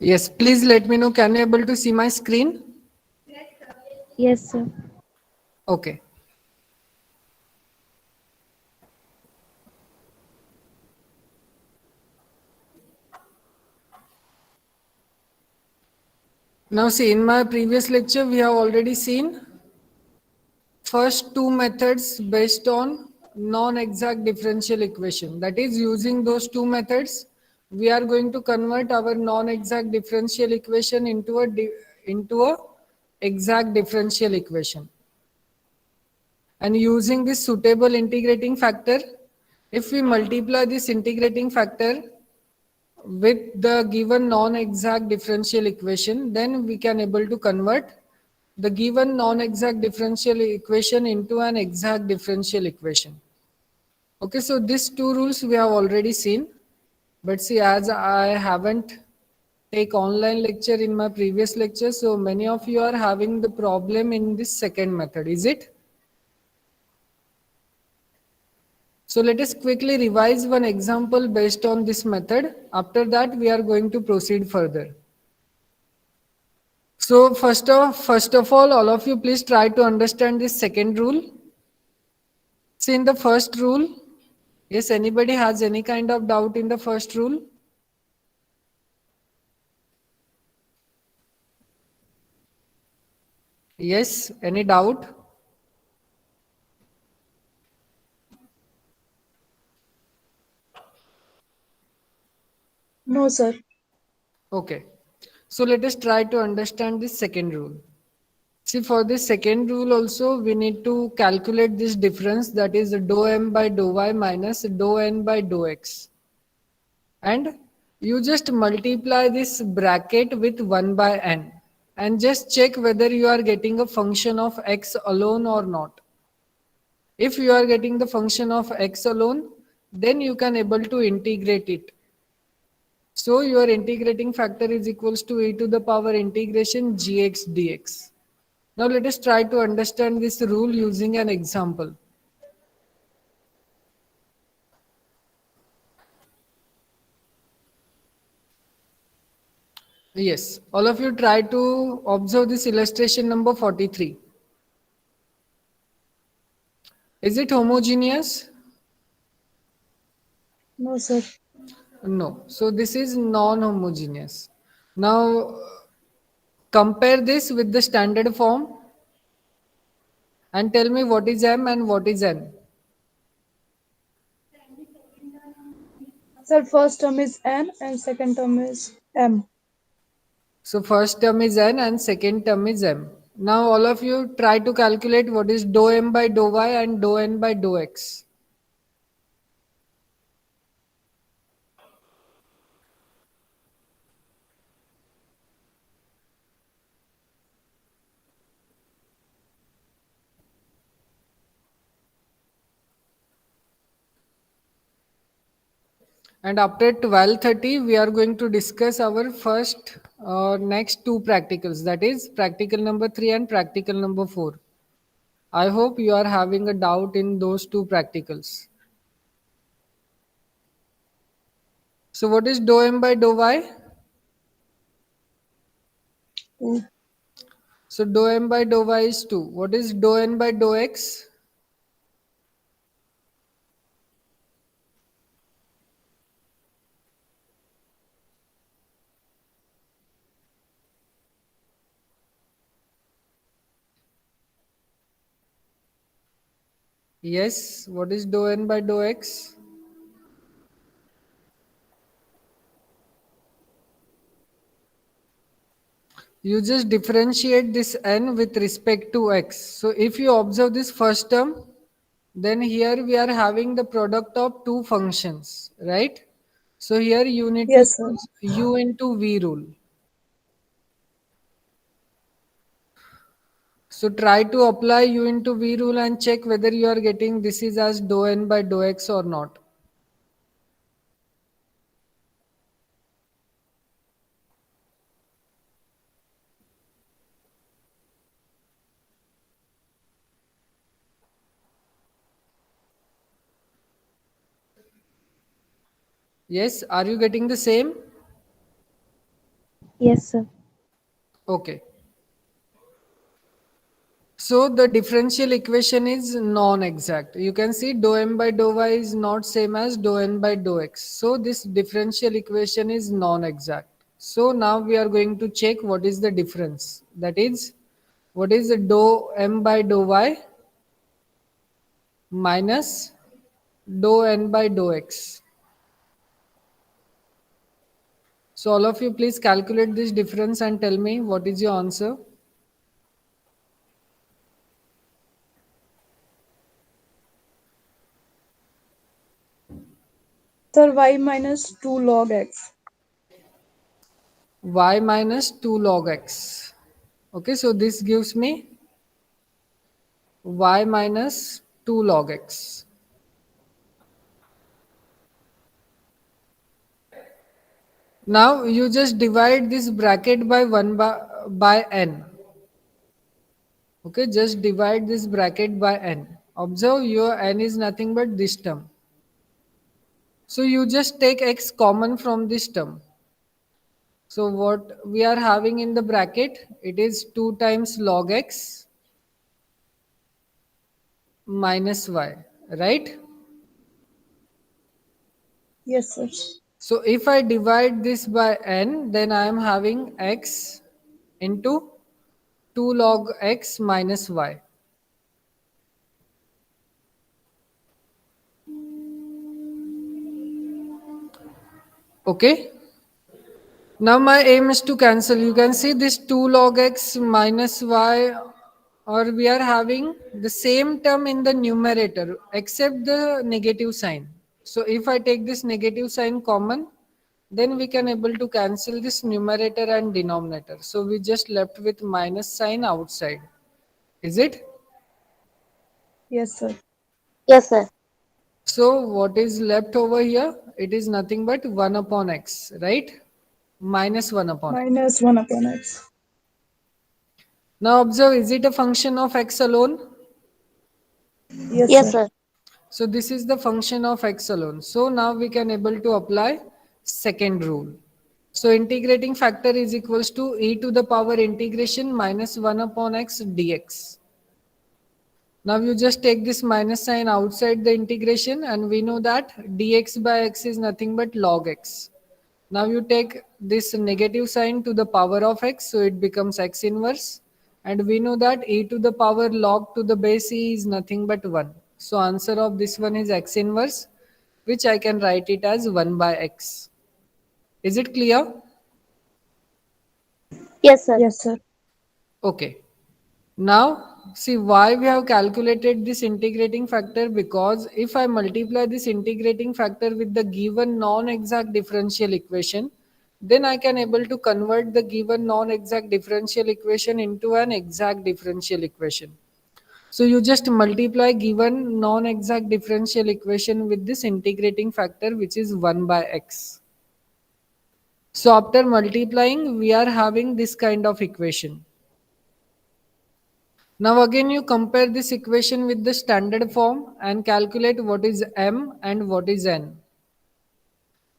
Yes, please let me know. Can you able to see my screen? Yes, sir. Okay. Now see, in my previous lecture, we have already seen first two methods based on non-exact differential equation. That is, using those two methods, we are going to convert our non-exact differential equation into a exact differential equation. And using this suitable integrating factor, if we multiply this integrating factor with the given non-exact differential equation, then we can able to convert the given non-exact differential equation into an exact differential equation. Okay, so these two rules we have already seen, but see, as I haven't take online lecture in my previous lecture, so many of you are having the problem in this second method, is it? So let us quickly revise one example based on this method. After that, we are going to proceed further. So first of all of you please try to understand this second rule. See, in the first rule, yes, anybody has any kind of doubt in the first rule? Yes, any doubt? No, sir. Okay. So let us try to understand this second rule. See, for this second rule also, we need to calculate this difference, that is dou m by dou y minus dou n by dou x. And you just multiply this bracket with 1 by n and just check whether you are getting a function of x alone or not. If you are getting the function of x alone, then you can able to integrate it. So your integrating factor is equals to e to the power integration gx dx. Now let us try to understand this rule using an example. Yes, all of you try to observe this illustration number 43. Is it homogeneous? No, sir. No. So this is non-homogeneous. Now compare this with the standard form and tell me what is M and what is N. Sir, first term is N and second term is M. So first term is N and second term is M. Now all of you try to calculate what is dou M by dou Y and dou N by dou X. And after 12:30, we are going to discuss our first next two practicals, that is practical number 3 and practical number 4. I hope you are having a doubt in those two practicals. So what is dou M by dou Y? 2. So dou M by dou Y is 2. What is dou N by dou X? Yes, what is dou N by dou X? You just differentiate this n with respect to x. So if you observe this first term, then here we are having the product of two functions, right? So here you need to Yes, sir. use u into v rule. So try to apply u into v rule and check whether you are getting this is as dou n by dou x or not. Yes, are you getting the same? Yes, sir. Okay. So the differential equation is non-exact. You can see dou m by dou y is not same as dou n by dou x. So this differential equation is non-exact. So now we are going to check what is the difference. That is, what is the dou m by dou y minus dou n by dou x. So all of you please calculate this difference and tell me what is your answer. Sir, y minus 2 log x. Y minus 2 log x. Okay, so this gives me y minus 2 log x. Now you just divide this bracket by 1 by n. Okay, just divide this bracket by n. Observe your n is nothing but this term. So you just take x common from this term. So what we are having in the bracket, it is 2 times log x minus y, right? Yes, sir. So if I divide this by n, then I am having x into 2 log x minus y. Okay. Now my aim is to cancel. You can see this 2 log x minus y, or we are having the same term in the numerator except the negative sign. So if I take this negative sign common, then we can able to cancel this numerator and denominator. So we just left with minus sign outside. Is it? Yes, sir. Yes, sir. So what is left over here? It is nothing but 1 upon x, right? Minus 1 upon x. Minus 1 upon x. Now observe, is it a function of x alone? Yes, Yes, sir. sir. So this is the function of x alone. So now we can able to apply second rule. So integrating factor is equals to e to the power integration minus 1 upon x dx. Now you just take this minus sign outside the integration and we know that dx by x is nothing but log x. Now you take this negative sign to the power of x, so it becomes x inverse. And we know that e to the power log to the base e is nothing but 1. So answer of this one is x inverse, which I can write it as 1 by x. Is it clear? Yes, sir. Yes, sir. Okay. Now, see why we have calculated this integrating factor, because if I multiply this integrating factor with the given non-exact differential equation, then I can able to convert the given non-exact differential equation into an exact differential equation. So you just multiply given non-exact differential equation with this integrating factor, which is 1 by x. So after multiplying, we are having this kind of equation. Now again you compare this equation with the standard form and calculate what is m and what is n.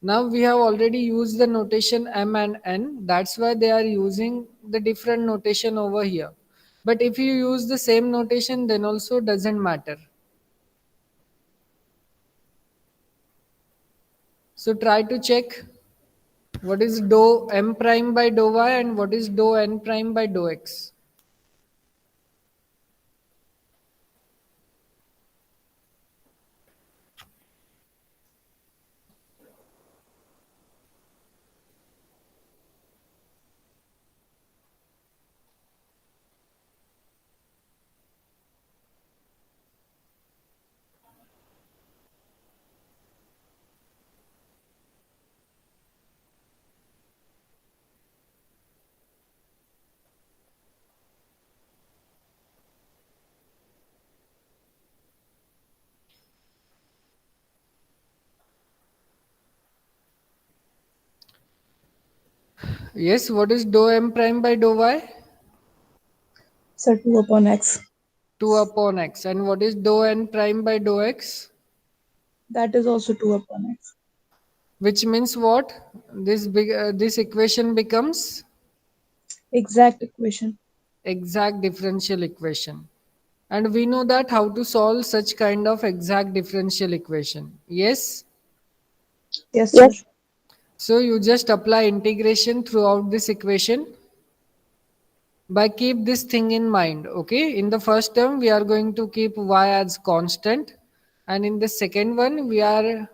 Now we have already used the notation m and n, that's why they are using the different notation over here. But if you use the same notation, then also doesn't matter. So try to check what is dou m prime by dou y and what is dou n prime by dou x. Yes, what is dou m prime by dou y? Sir, 2 upon x. 2 upon x. And what is dou n prime by dou x? That is also 2 upon x. Which means what? This equation becomes Exact equation. Exact differential equation. And we know that how to solve such kind of exact differential equation. Yes? Yes, sir. So you just apply integration throughout this equation by keep this thing in mind. Okay, in the first term we are going to keep y as constant, and in the second one we are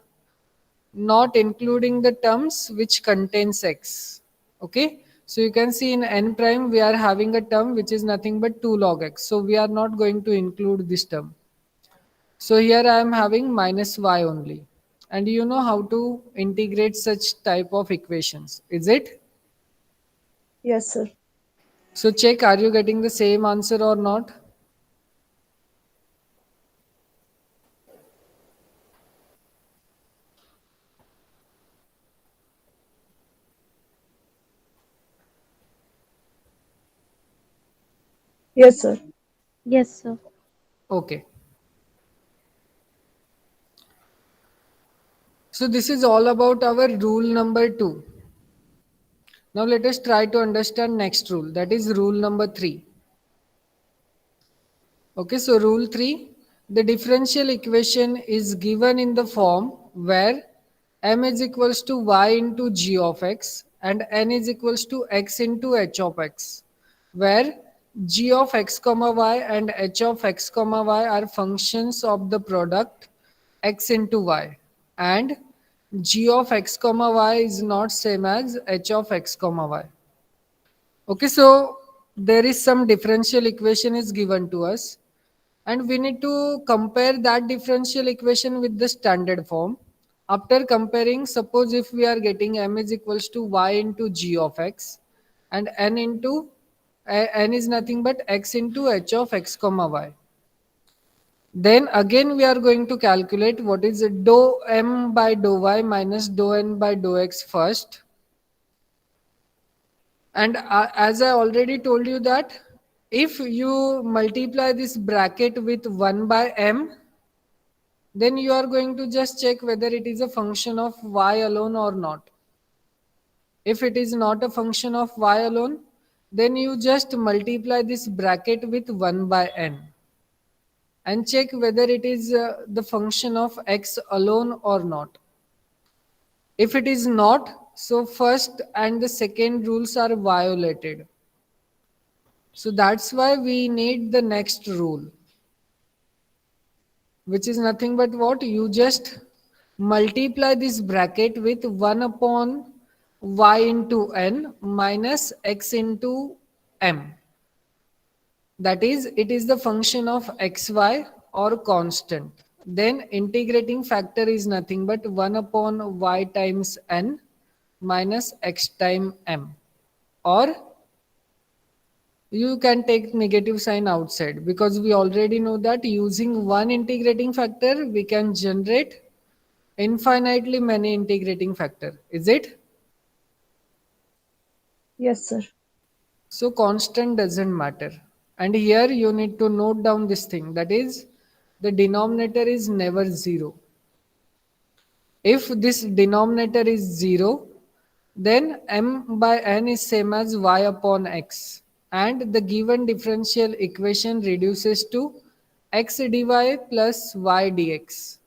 not including the terms which contains x. Okay, so you can see in n prime we are having a term which is nothing but 2 log x, so we are not going to include this term. So here I am having minus y only, and you know how to integrate such type of equations, is it? Yes, sir. So check, are you getting the same answer or not? Yes, sir. Yes, sir. Okay. So this is all about our rule number 2. Now let us try to understand next rule, that is rule number 3. Okay, so rule 3, the differential equation is given in the form where m is equals to y into g of x and n is equals to x into h of x, where g of x comma y and h of x comma y are functions of the product x into y, and g of x comma y is not same as h of x comma y. Okay, so there is some differential equation is given to us, and we need to compare that differential equation with the standard form. After comparing, suppose if we are getting m is equals to y into g of x and n into n is nothing but x into h of x comma y. Then again we are going to calculate what is dou m by dou y minus dou n by dou x first. And as I already told you that if you multiply this bracket with 1 by m, then you are going to just check whether it is a function of y alone or not. If it is not a function of y alone, then you just multiply this bracket with 1 by n and check whether it is the function of x alone or not. If it is not, so first and the second rules are violated. So that's why we need the next rule, which is nothing but what? You just multiply this bracket with 1 upon y into n minus x into m. That is, it is the function of xy or constant. Then integrating factor is nothing but 1 upon y times n minus x times m. Or you can take negative sign outside, because we already know that using one integrating factor we can generate infinitely many integrating factor, is it? Yes, sir. So constant doesn't matter. And here you need to note down this thing, that is the denominator is never 0. If this denominator is 0, then m by n is same as y upon x, and the given differential equation reduces to x dy plus y dx,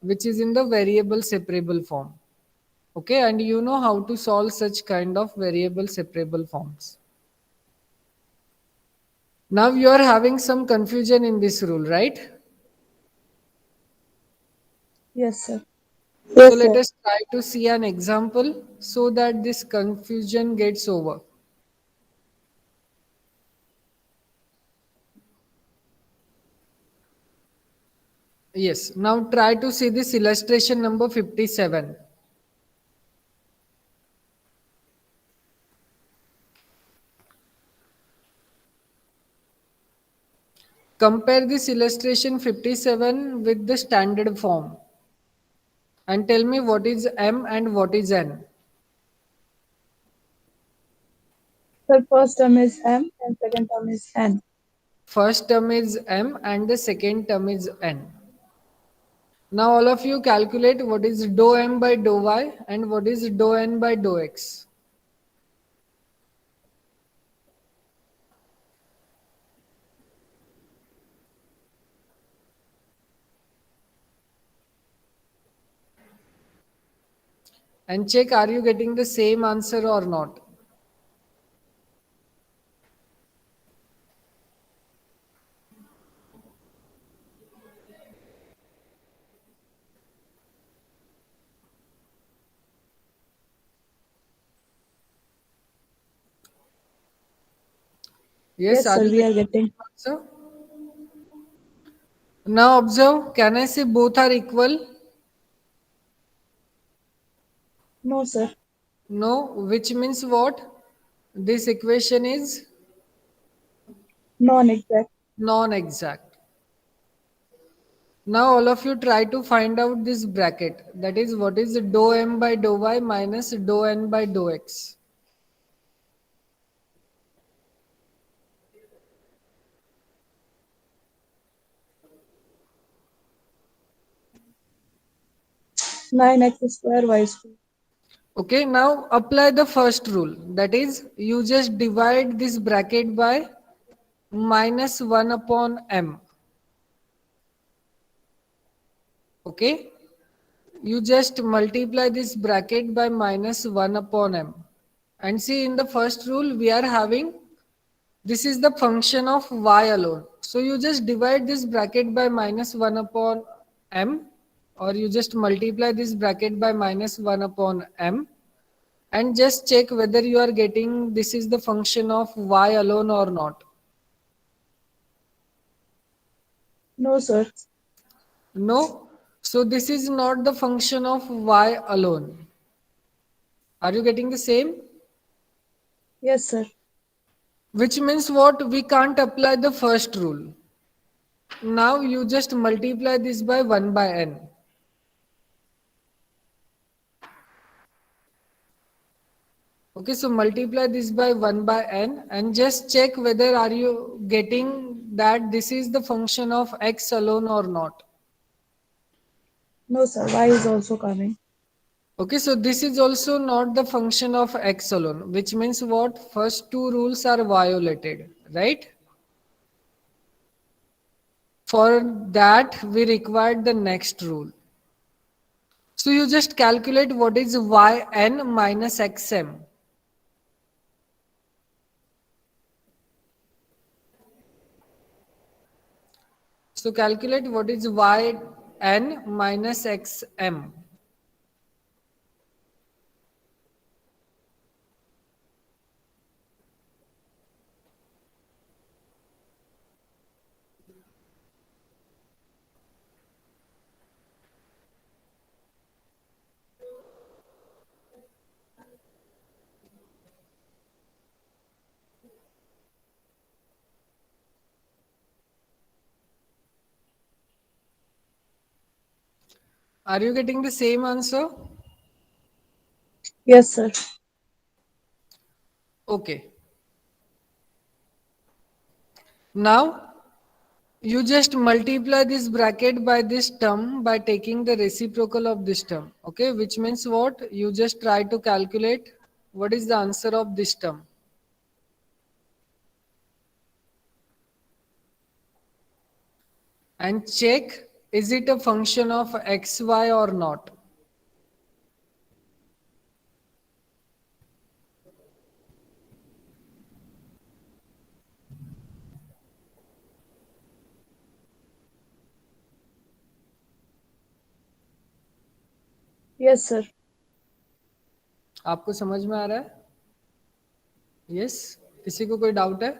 which is in the variable separable form. Okay, and you know how to solve such kind of variable separable forms. Now you are having some confusion in this rule, right? Yes, sir. So let us try to see an example so that this confusion gets over. Yes, now try to see this illustration number 57. Compare this illustration 57 with the standard form and tell me what is m and what is n. Sir, first term is M and second term is N. First term is m and the second term is n. Now all of you calculate what is dou m by dou y and what is dou n by dou x. and check are you getting the same answer or not. Yes, Yes, are sir, you we are getting getting. the answer? Now observe, can I say both are equal? No, sir. No, which means what? This equation is Non-exact. non-exact. Now all of you try to find out this bracket. That is what is dou m by dou y minus dou n by dou x. 9x square y square. Okay, now apply the first rule. That is, you just divide this bracket by minus 1 upon m. Okay, you just multiply this bracket by minus 1 upon m. And see, in the first rule, we are having this is the function of y alone. So you just divide this bracket by minus 1 upon m, or you just multiply this bracket by minus 1 upon m, and just check whether you are getting this is the function of y alone or not. No, sir. No. So this is not the function of y alone. Are you getting the same? Yes, sir. Which means what? We can't apply the first rule. Now you just multiply this by 1 by n. Okay, so multiply this by 1 by n and just check whether are you getting that this is the function of x alone or not. No, sir. Y is also coming. Okay, so this is also not the function of x alone, which means what? First two rules are violated, right? For that, we required the next rule. So you just calculate what is yn minus xm. So calculate what is yn minus xm. Are you getting the same answer? Yes, sir. Okay. Now you just multiply this bracket by this term by taking the reciprocal of this term. Okay, which means what? You just try to calculate what is the answer of this term. And check is it a function of xy or not. Yes, sir. आपको समझ में आ रहा है? Yes, किसी को कोई doubt है?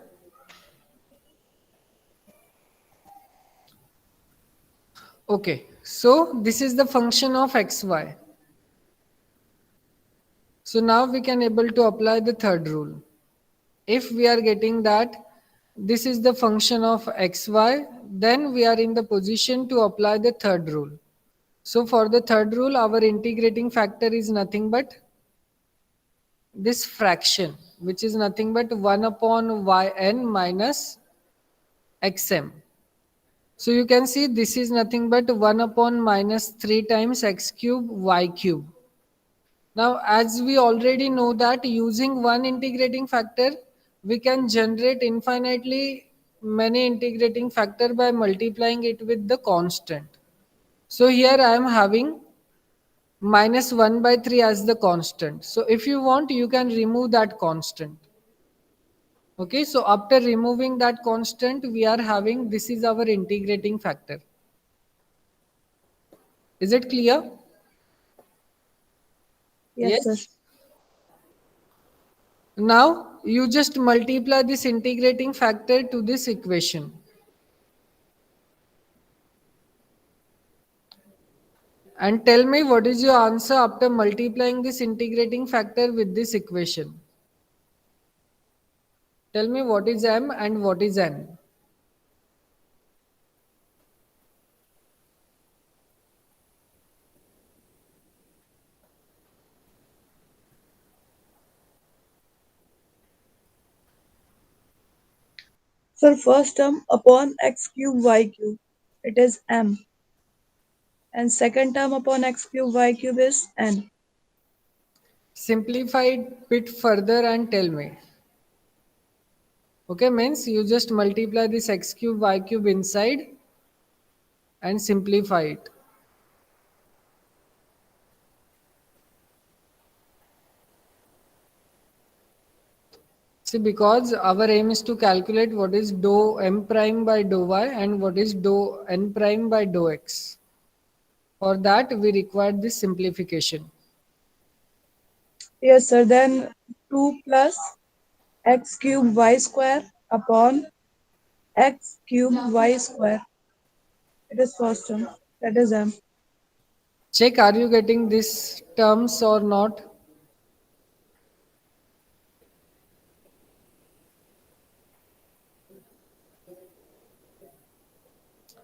Okay, so this is the function of xy. So now we can able to apply the third rule. If we are getting that this is the function of xy, then we are in the position to apply the third rule. So for the third rule, our integrating factor is nothing but this fraction, which is nothing but 1 upon yn minus xm. So you can see this is nothing but 1 upon minus 3 times x cube y cube. Now, as we already know that using one integrating factor, we can generate infinitely many integrating factor by multiplying it with the constant. So here I am having minus 1 by 3 as the constant. So if you want, you can remove that constant. Okay, so after removing that constant, we are having, this is our integrating factor. Is it clear? Yes, sir. Yes. Now you just multiply this integrating factor to this equation. And tell me what is your answer after multiplying this integrating factor with this equation. Tell me what is m and what is n. So first term upon x cube y cube, it is m. And second term upon x cube y cube is n. Simplify it bit further and tell me. Okay, means you just multiply this x cube y cube inside and simplify it. See, because our aim is to calculate what is dou m prime by dou y and what is dou n prime by dou x. For that, we require this simplification. Yes, sir. Then 2 plus x cube y square upon x cube y square. It is first term. That is m. Check, are you getting these terms or not?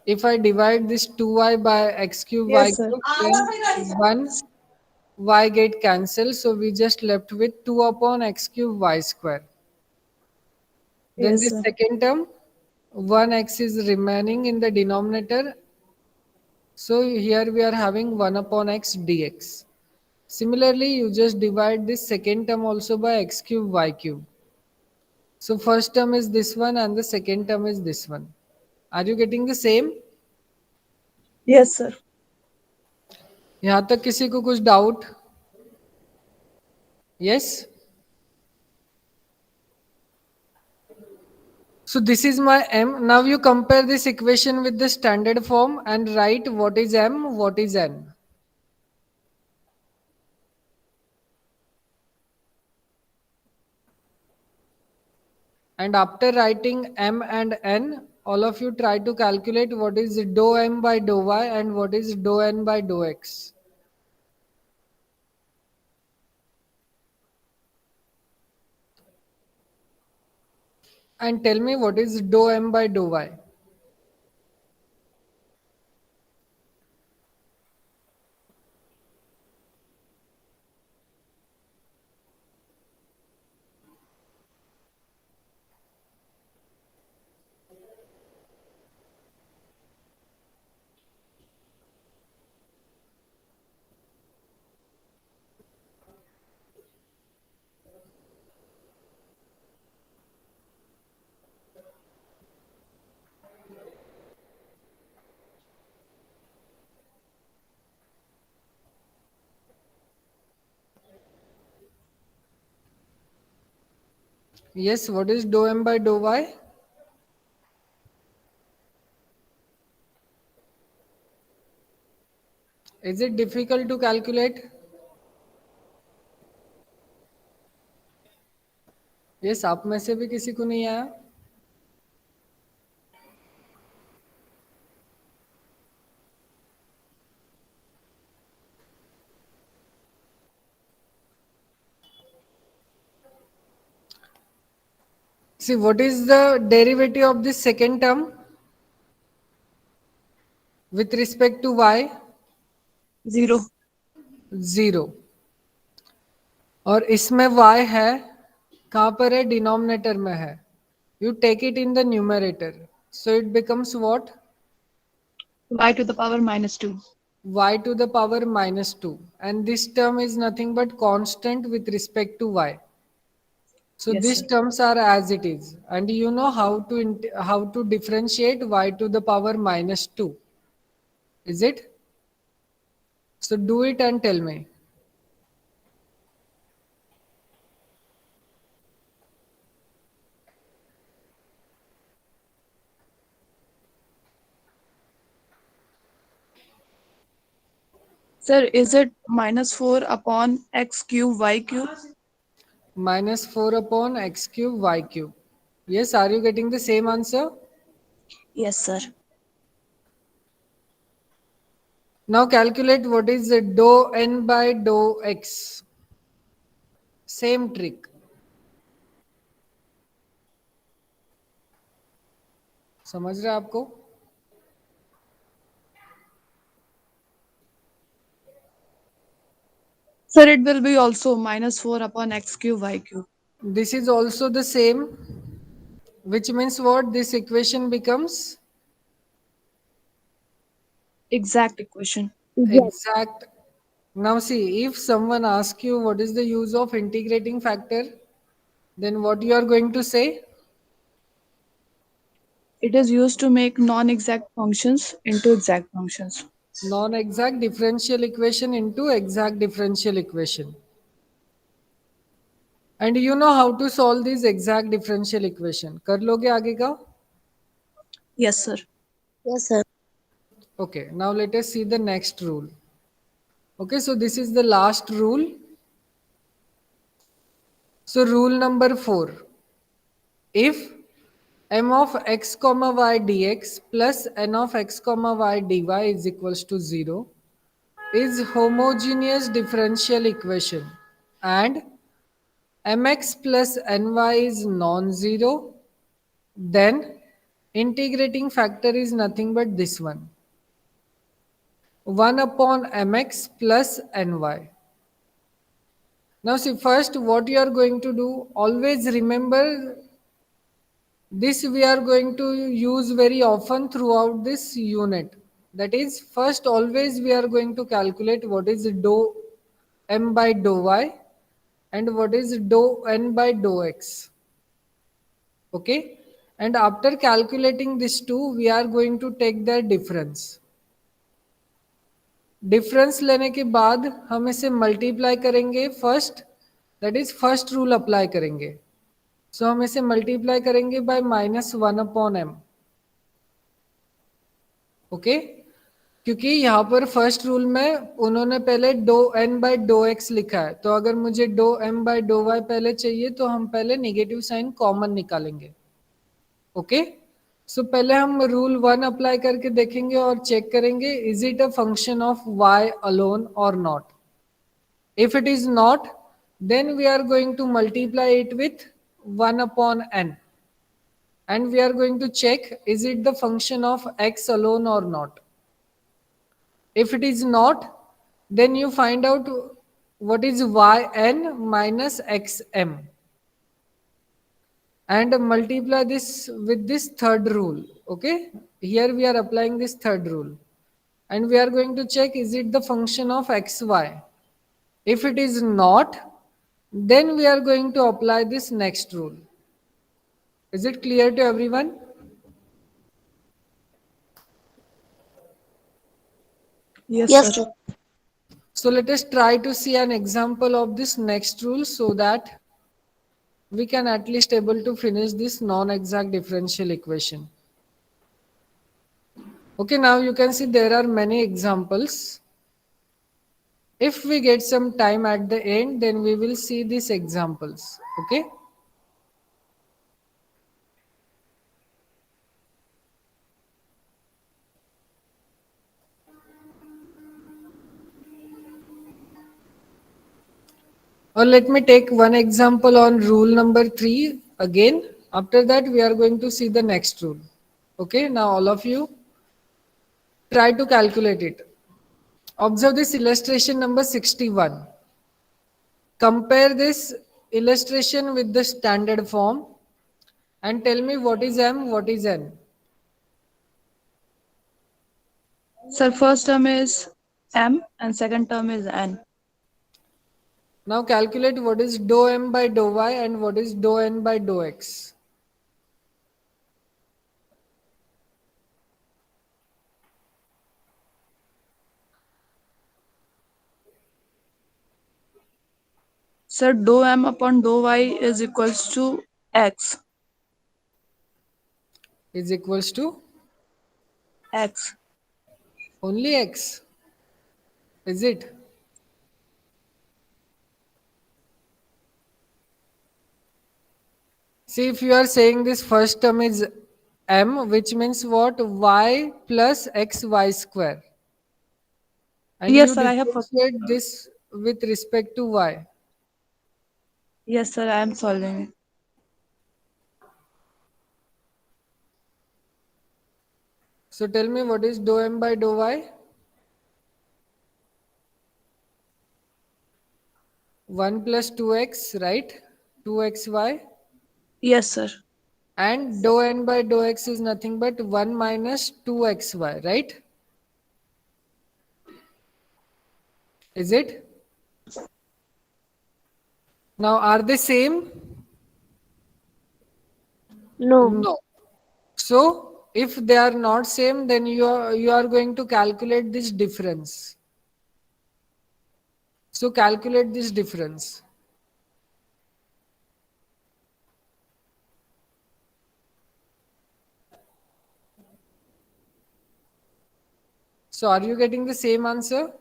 If I divide this 2y by x cube y Yes, sir. cube, then 1 y get cancelled. So we just left with 2 upon x cube y square. Then Yes, this sir. second term, 1x is remaining in the denominator. So here we are having 1 upon x dx. Similarly, you just divide this second term also by x cube y cube. So first term is this one and the second term is this one. Are you getting the same? Yes, sir. यहाँ तक किसी को कुछ doubt? Yes? So this is my m. Now you compare this equation with the standard form and write what is m, what is n. And after writing m and n, all of you try to calculate what is dou m by dou y and what is dou n by dou x. And tell me what is dou m by dou y. Yes, what is dou m by dou y? Is it difficult to calculate? Yes, आप में से भी किसी को नहीं आया? See, what is the derivative of this second term with respect to y? 0. 0. और इसमें y है, कहाँ पर है? डिनोमिनेटर में है. You take it in the numerator. So it becomes what? y to the power minus 2. Y to the power minus 2. And this term is nothing but constant with respect to y. So Yes, these sir. terms are as it is. And you know how to differentiate y to the power minus 2. Is it? So do it and tell me. Sir, is it minus 4 upon x cube y cube? Minus 4 upon x cube y cube. Yes, are you getting the same answer? Yes, sir. Now calculate what is the dou n by dou x. Same trick. समझ रहे हैं आपको? Sir, it will be also minus 4 upon x cube y cube. This is also the same, which means what? This equation becomes Exact equation. exact. Now see, if someone asks you what is the use of integrating factor, then what you are going to say? It is used to make non-exact functions into exact functions. Non-exact differential equation into exact differential equation. And you know how to solve this exact differential equation. कर लोगे आगे का? Yes, sir. Yes, sir. Okay, now let us see the next rule. Okay, so this is the last rule. So rule number 4. If m of x comma y dx plus n of x comma y dy is equals to 0 is homogeneous differential equation and mx plus ny is non-zero, then integrating factor is nothing but this one, 1 upon mx plus ny. Now see, first what you are going to do, always remember this we are going to use very often throughout this unit. That is, first always we are going to calculate what is dou m by dou y and what is dou n by dou x. Okay? And after calculating this two, we are going to take the difference. Difference लेने के बाद हम इसे multiply करेंगे first, that is first rule apply करेंगे. सो हम इसे multiply करेंगे बाय -1/m. ओके, क्योंकि यहाँ पर फर्स्ट रूल में उन्होंने पहले डो n बाय डो x लिखा है, तो अगर मुझे डो m बाय डो y पहले चाहिए तो हम पहले नेगेटिव साइन कॉमन निकालेंगे. ओके, सो पहले हम रूल 1 अप्लाई करके देखेंगे और चेक करेंगे is it a function of y alone और not. If it is not, then we are going to multiply it with 1 upon n. And we are going to check is it the function of x alone or not. If it is not, then you find out what is yn minus xm. And multiply this with this third rule. Okay, here we are applying this third rule. And we are going to check is it the function of xy. If it is not, then we are going to apply this next rule. Is it clear to everyone? Yes, Yes, sir. sir. So let us try to see an example of this next rule so that we can at least able to finish this non-exact differential equation. Okay, now you can see there are many examples. If we get some time at the end, then we will see these examples. Okay. Or let me take one example on rule number 3 again. After that, we are going to see the next rule. Okay, now all of you try to calculate it. Observe this illustration number 61. Compare this illustration with the standard form and tell me what is m, what is n. Sir, first term is m and second term is n. Now calculate what is dou m by dou y and what is dou n by dou x. Sir, dou m upon dou y is equals to x. Is equals to X. only x. Is it? See, if you are saying this first term is m, which means what? Y plus xy square. And Yes, you sir, I have. differentiate this with respect to y. Yes, sir, I am solving it. So tell me, what is dou m by dou y? 1 plus 2x, right? 2xy. Yes, sir. And dou n by dou x is nothing but 1 minus 2xy, right? Is it? Now, are they same? No. No. So, if they are not same, then you are going to calculate this difference. So, calculate this difference. So, are you getting the same answer?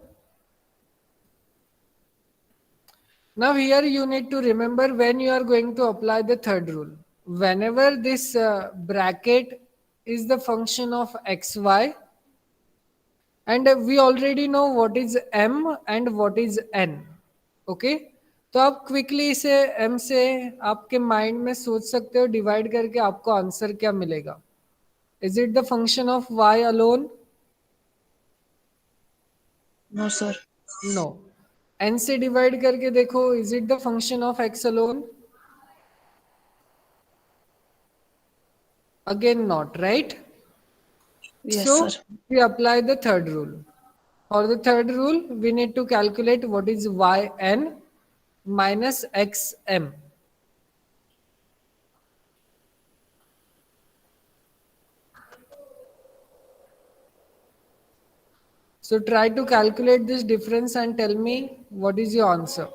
Now, here you need to remember when you are going to apply the third rule. Whenever this bracket is the function of xy, and we already know what is m and what is n. Okay, तो आप quickly इसे m से आपके mind में सोच सकते हो, divide करके आपको आंसर क्या मिलेगा. Is it the function of y alone? No, sir. No. n से डिवाइड करके देखो, is it the function of x alone? Again not, right? Yes, So sir. we apply the third rule. For the third rule, we need to calculate what is yn minus xm. So try to calculate this difference and tell me what is your answer.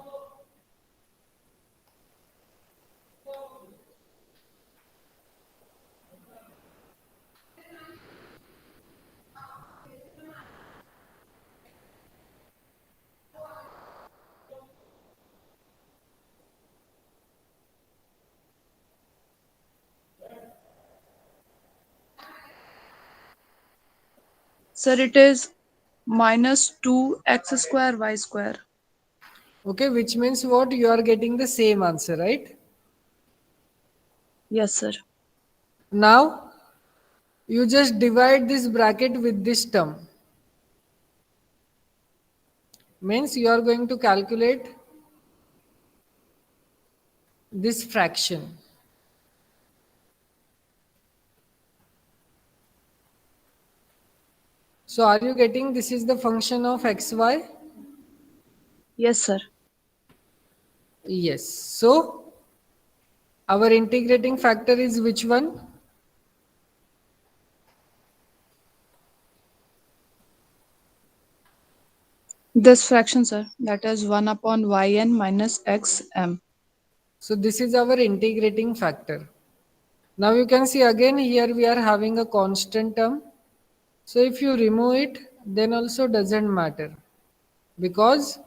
Sir, it is minus 2x square y square. Okay, which means what? You are getting the same answer, right? Yes, sir. Now, you just divide this bracket with this term. Means you are going to calculate this fraction. So are you getting this is the function of xy? Yes, sir. Yes. So our integrating factor is which one? This fraction, sir, that is 1 upon yn minus xm. So this is our integrating factor. Now you can see again here we are having a constant term. So if you remove it, then also doesn't matter, because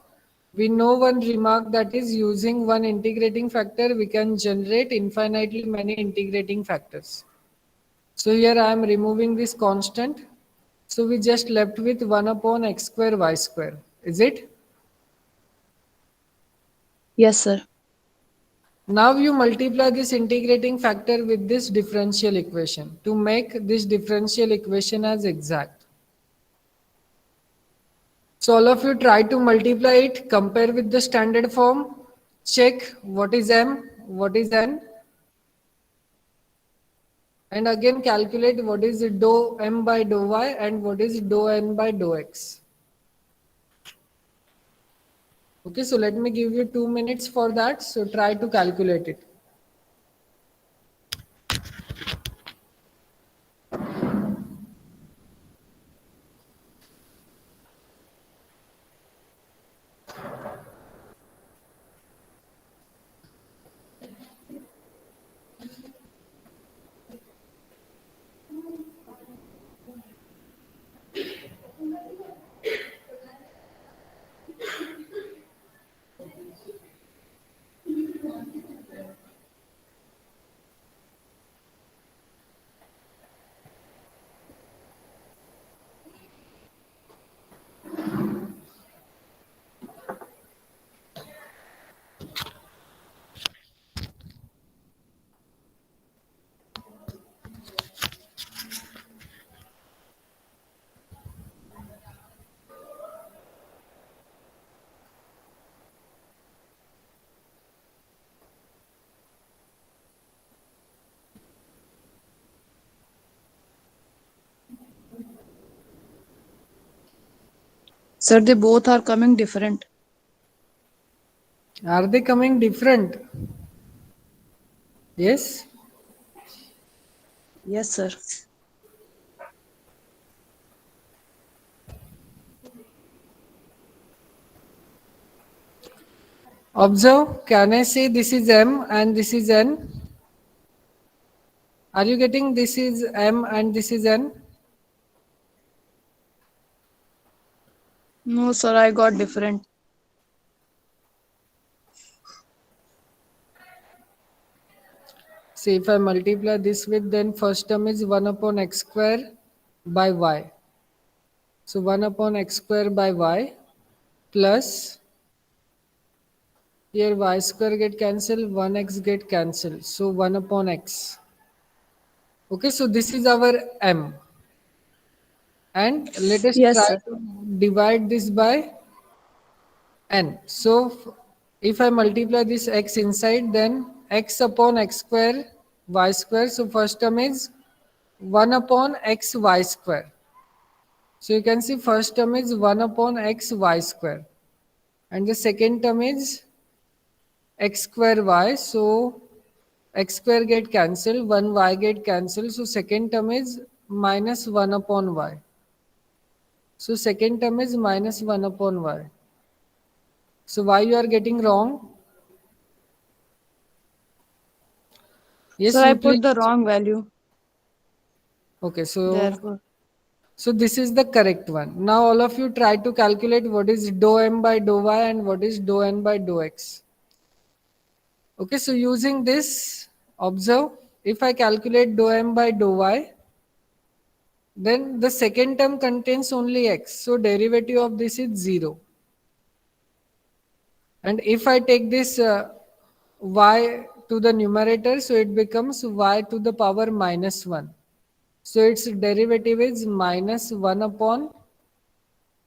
we know one remark, that is using one integrating factor we can generate infinitely many integrating factors. So here I am removing this constant. So we just left with 1 upon x square y square. Is it? Yes, sir. Now you multiply this integrating factor with this differential equation to make this differential equation as exact. So all of you try to multiply it, compare with the standard form, check what is m, what is n, and again calculate what is dou m by dou y and what is dou n by dou x. Okay, so let me give you 2 minutes for that. So try to calculate it. Sir, they both are coming different. Are they coming different? Yes. Yes, sir. Observe, can I say this is M and this is N? Are you getting this is M and this is N? No, sir, I got different. See, if I multiply this with, then first term is 1 upon x square by y. So 1 upon x square by y plus, here y square get cancelled, 1x get cancelled. So 1 upon x. Okay, so this is our M. And let us Yes, try sir. to divide this by n. So if I multiply this x inside, then x upon x square y square. So first term is 1 upon x y square. So you can see first term is 1 upon x y square. And the second term is x square y. So x square get cancelled, 1 y get cancelled. So second term is minus 1 upon y. So second term is minus 1 upon y. So why you are getting wrong? Sir, Yes, I you put the please. wrong value. Okay, so Therefore, this is the correct one. Now all of you try to calculate what is dou m by dou y and what is dou n by dou x. Okay, so using this, observe, if I calculate dou m by dou y, then the second term contains only x. So derivative of this is 0. And if I take this y to the numerator, so it becomes y to the power minus 1. So its derivative is minus 1 upon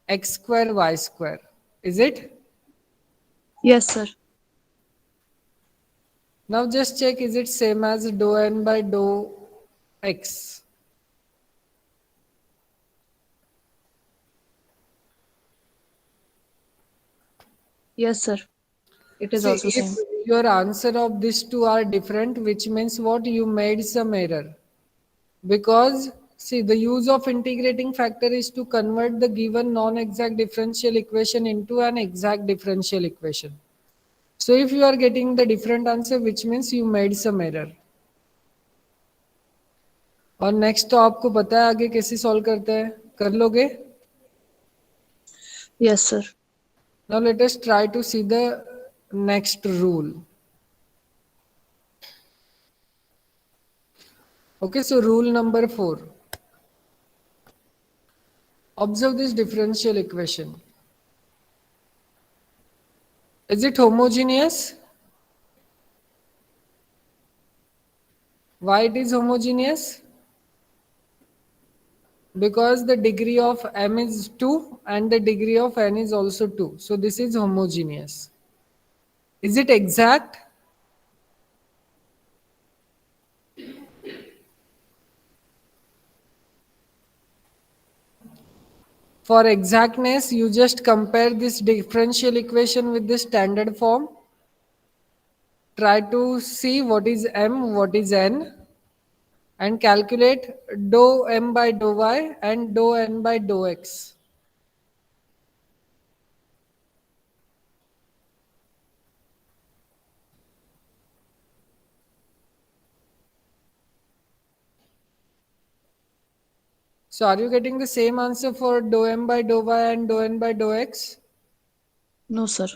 x square y square. Is it? yes, sir. Now just check, is it same as dou n by dou x? Yes, sir. It is See, also if same. your answer of these two are different, which means what? You made some error. Because, see, the use of integrating factor is to convert the given non-exact differential equation into an exact differential equation. So if you are getting the different answer, which means you made some error. और next तो आपको पता है आगे कैसे solve करते हैं, कर लोगे? Yes, sir. Now let us try to see the next rule. Okay, so rule number 4. Observe this differential equation. Is it homogeneous? Why it is homogeneous? Because the degree of m is 2 and the degree of n is also 2. So this is homogeneous. Is it exact? For exactness, you just compare this differential equation with the standard form. Try to see what is m, what is n, and calculate dou m by dou y and dou n by dou x. So are you getting the same answer for dou m by dou y and dou n by dou x? No, sir.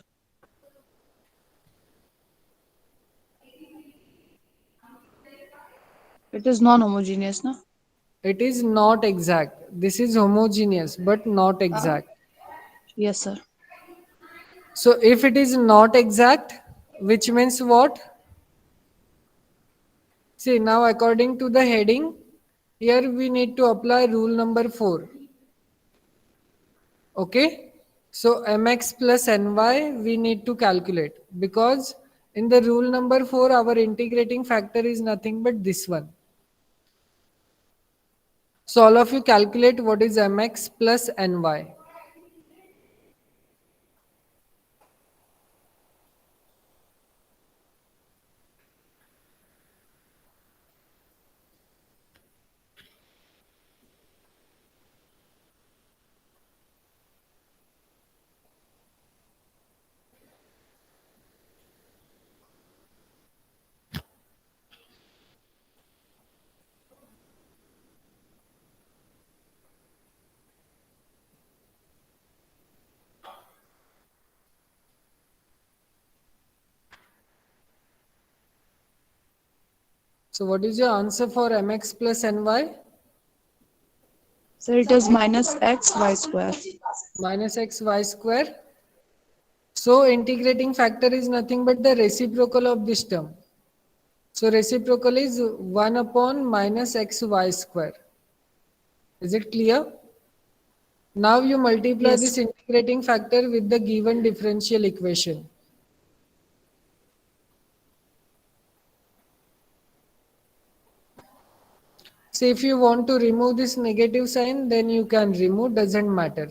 It is non-homogeneous, na? It is not exact. This is homogeneous but not exact. Yes, sir. So if it is not exact, which means what? See, now according to the heading, here we need to apply rule number 4. Okay? So mx plus ny we need to calculate, because in the rule number 4 our integrating factor is nothing but this one. So all of you calculate what is mx plus ny. So what is your answer for mx plus ny? Sir, it is minus x y square. Minus x y square. So integrating factor is nothing but the reciprocal of this term. So reciprocal is 1 upon minus xy square. Is it clear? Now you multiply Yes. this integrating factor with the given differential equation. So if you want to remove this negative sign, then you can remove, doesn't matter.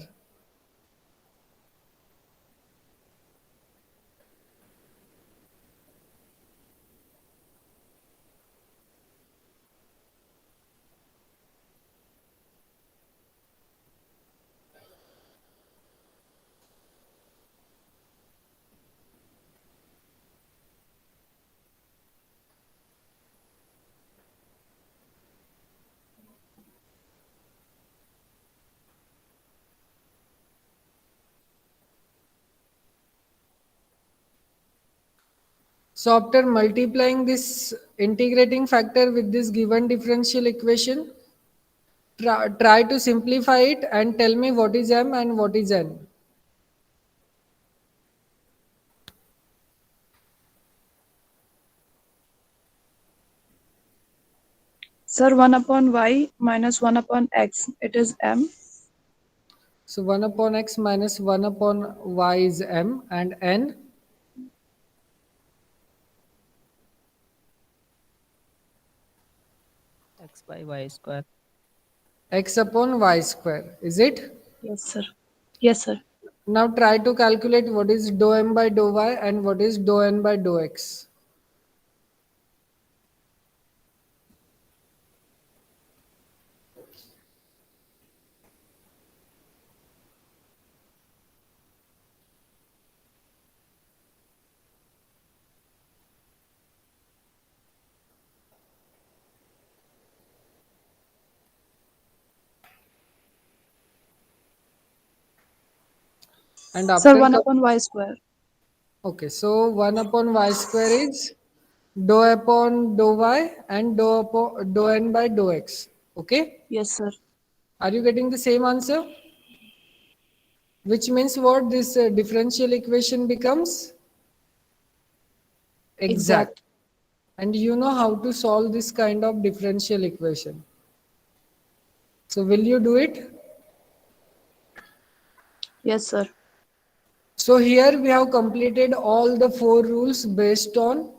So after multiplying this integrating factor with this given differential equation, try to simplify it and tell me what is m and what is n. Sir, 1 upon y minus 1 upon x. It is m. So 1 upon x minus 1 upon y is m and n. x by y square. X upon y square. Is it? Yes, sir. Yes, sir. Now try to calculate what is dou m by dou y and what is dou n by dou x. And Sir, after 1 upon y square. okay, so 1 upon y square is dou upon dou y and dou n by dou x. Okay? Yes, sir. Are you getting the same answer? Which means what this differential equation becomes? Exact. Exact. And you know how to solve this kind of differential equation. So will you do it? Yes, sir. So here we have completed all the 4 rules based on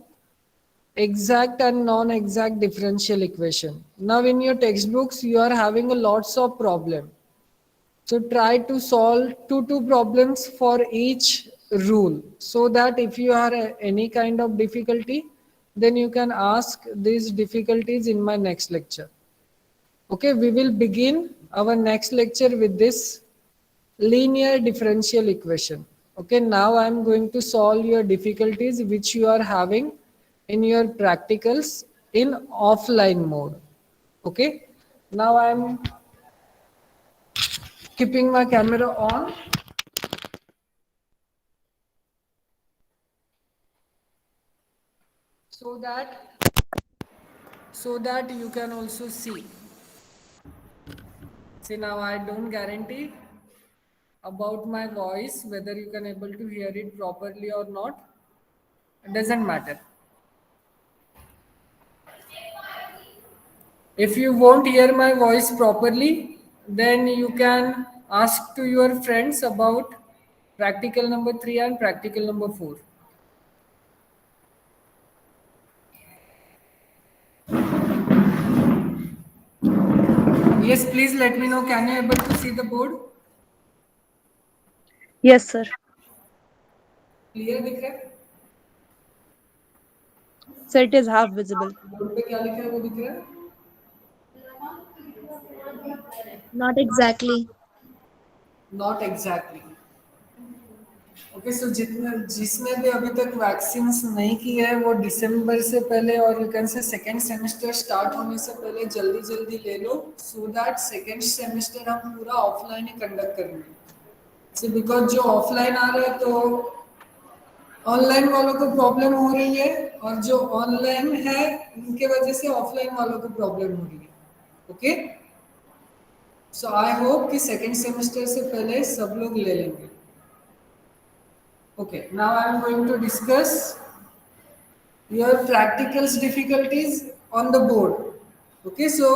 exact and non-exact differential equation. Now in your textbooks you are having a lots of problem. So try to solve two problems for each rule so that if you are any kind of difficulty, then you can ask these difficulties in my next lecture. Okay, we will begin our next lecture with this linear differential equation. Okay, now I am going to solve your difficulties which you are having in your practicals in offline mode. Okay, now I am keeping my camera on so that you can also see. See, now I don't guarantee about my voice whether you can able to hear it properly or not. It doesn't matter. If you won't hear my voice properly, then you can ask to your friends about practical number 3 and practical number 4. Yes, please let me know. Can you able to see the board? Yes, sir. Clear दिख रहा है? Sir, it is half visible. Board पे क्या लिखा है वो दिख रहा है? Not exactly. Not exactly. Okay, so जिसने भी अभी तक वैक्सीन नहीं की है वो दिसंबर से पहले और you can say second semester start होने से पहले जल्दी जल्दी ले लो सो दैट सेकेंड सेमेस्टर हम पूरा ऑफलाइन ही कंडक्ट करेंगे। सो बिकॉज जो ऑफलाइन आ रहा है तो ऑनलाइन वालों को प्रॉब्लम हो रही है और जो ऑनलाइन है उनके वजह से ऑफलाइन वालों को प्रॉब्लम हो रही है. ओके, सो आई होप कि सेकेंड सेमेस्टर से पहले सब लोग ले लेंगे. Okay, now I am going to discuss your practicals difficulties on the board. Okay, so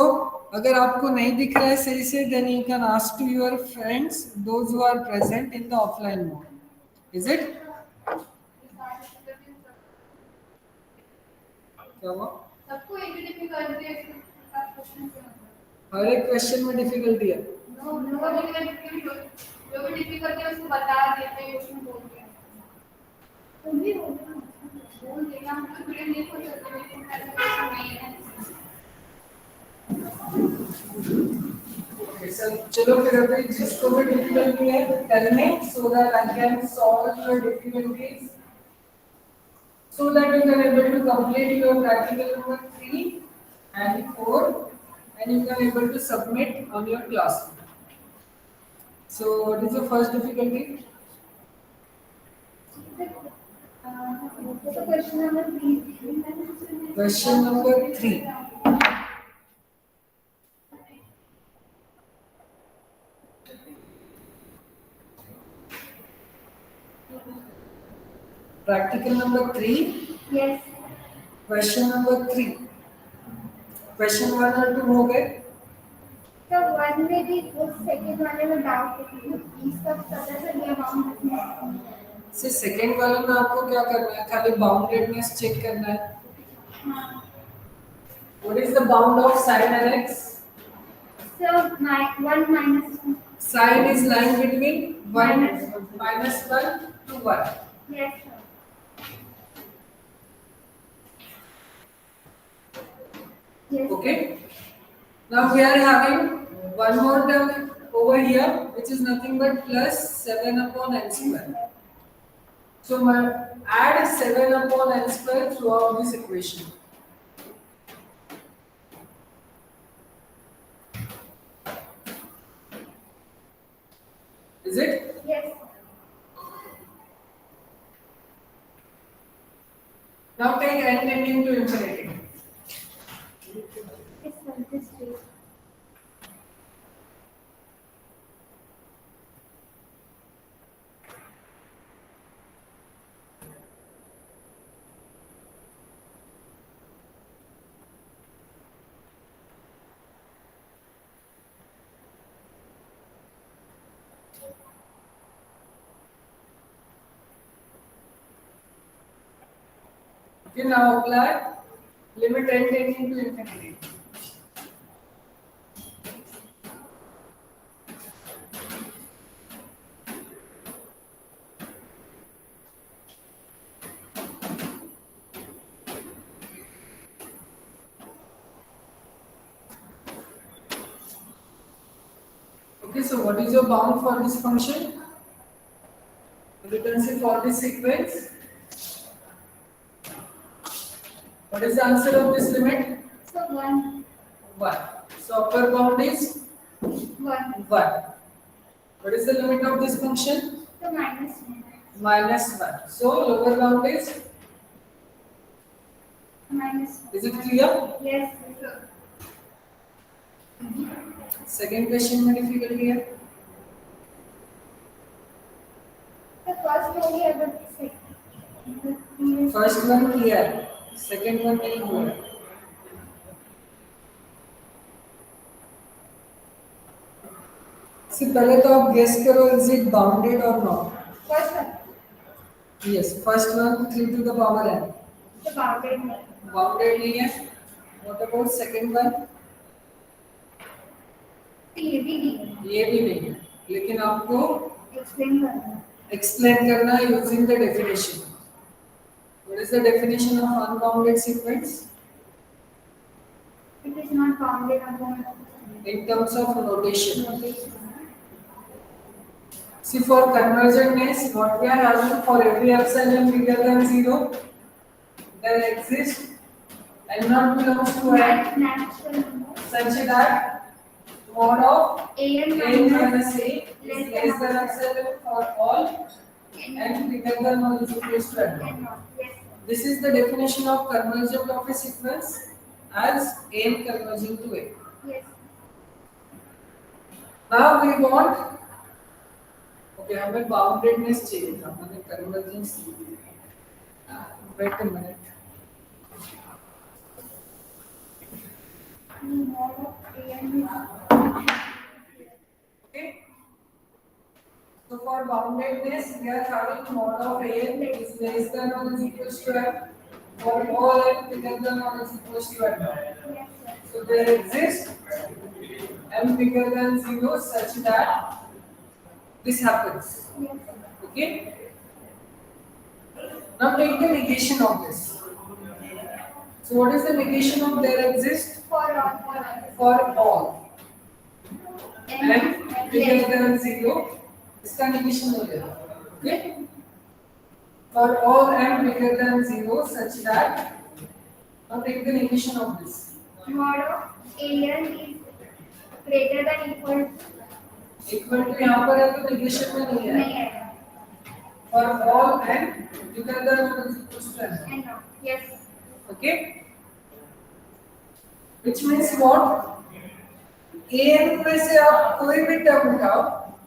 अगर आपको नहीं दिख रहा है सही से, then you can ask to your friends those who are present in the offline mode. Is it? क्या हुआ? सबको एक ही डिफिकल्टी है, सब क्वेश्चन से हर एक क्वेश्चन में डिफिकल्टी है. नो नो डिफिकल्टी, जो भी डिफिकल्टी है उसको बता देते हैं, क्वेश्चन बोल के तुम भी बोल देना, हम तो पूरे नहीं हो सकते, लेकिन ऐसा क्वेश्चन नहीं है. Okay, सर चलो फिर अभी जिसको भी डिफिकल्टी है करने, so that I can solve your difficulties, so that you can able to complete your practical number 3 and 4 and you can able to submit on your classroom. So what is the first difficulty? So question number 3. Question number 3. Practical number 3. Yes. Question number 3. Question 1 और 2 हो गए. तो one में भी उस second वाले में doubt है, इसका पता चल गया बाउंड. से सेकंड वाले में आपको क्या करना है? खाली बाउंडेडनेस चेक करना है. What is the bound of sin and x? So 1 minus 2. Sin is line between minus 1 to 1. Yes, sir. Yes. Okay. Now we are having one more term over here, which is nothing but plus 7 upon n square. So add 7 upon n square throughout this equation. Is it? Yes. Now take n tending to infinity. It's this way. Okay, now apply limit n tending to infinity. Okay, so what is your bound for this function? Returns it for this sequence. What is the answer of this limit? So 1. 1. So upper bound is 1. 1. What is the limit of this function? So minus 1. Minus 1. So lower bound is? Minus 1. Is it clear? Yes, sir. Second question में difficulty है. The first हो गया, but second. First one clear. Second one नहीं हुआ. इससे पहले तो आप guess करो, is it bounded or not? First one. Yes, first one 3 to the power n. The bounded one. Bounded नहीं है. What about second one? ये भी नहीं ये भी नहीं है. लेकिन आपको एक्सप्लेन करना है. explain करना है using the definition. What is the definition of unbounded sequence? It is not bounded upon In terms of notation. notation. See, for convergentness, what we are having for every epsilon bigger than 0, there exists n naught belongs to n Natural number. such that mod of A n n minus a less is less than epsilon for all n bigger than or is equal to n naught. N naught. Yes, sir. This is the definition of convergent of a sequence as n converging to a. Yes. Now we want, okay, हमें boundedness चाहिए था, हमें convergence. Wait a minute. Mod of an is Okay. So for boundedness, we are having mod of n is less than or is equal to n. For all n bigger than or is equal to n. yes, sir. So there exists m bigger than 0 such that this happens. Yes, sir. Okay. Now take the negation of this. So what is the negation of there exists? For all. For all N m bigger than 0, इसका negation हो जाएगा. Okay. For all m bigger than 0 such that, now take the negation of this. mod of an is greater than Equal to यहाँ पर है तो negation में नहीं है. नहीं है. For all n bigger than or is equal to n. N naught. Yes. Okay. Which means what? an में से आप कोई भी term उठाओ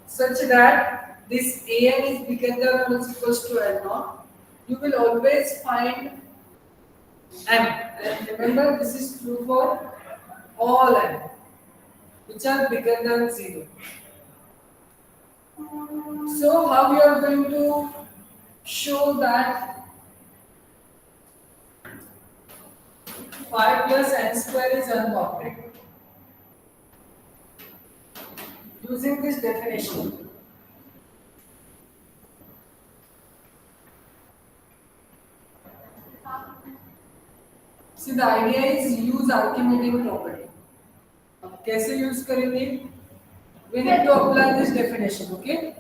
such that this an is bigger than or is equal to n naught, you will always find m. And remember, this is true for all n which are bigger than 0. So how you are going to show that 5 plus n square is unbounded? Using this definition. See, the idea is use Archimedean property. अब कैसे use करेंगे? We need to apply this definition, okay?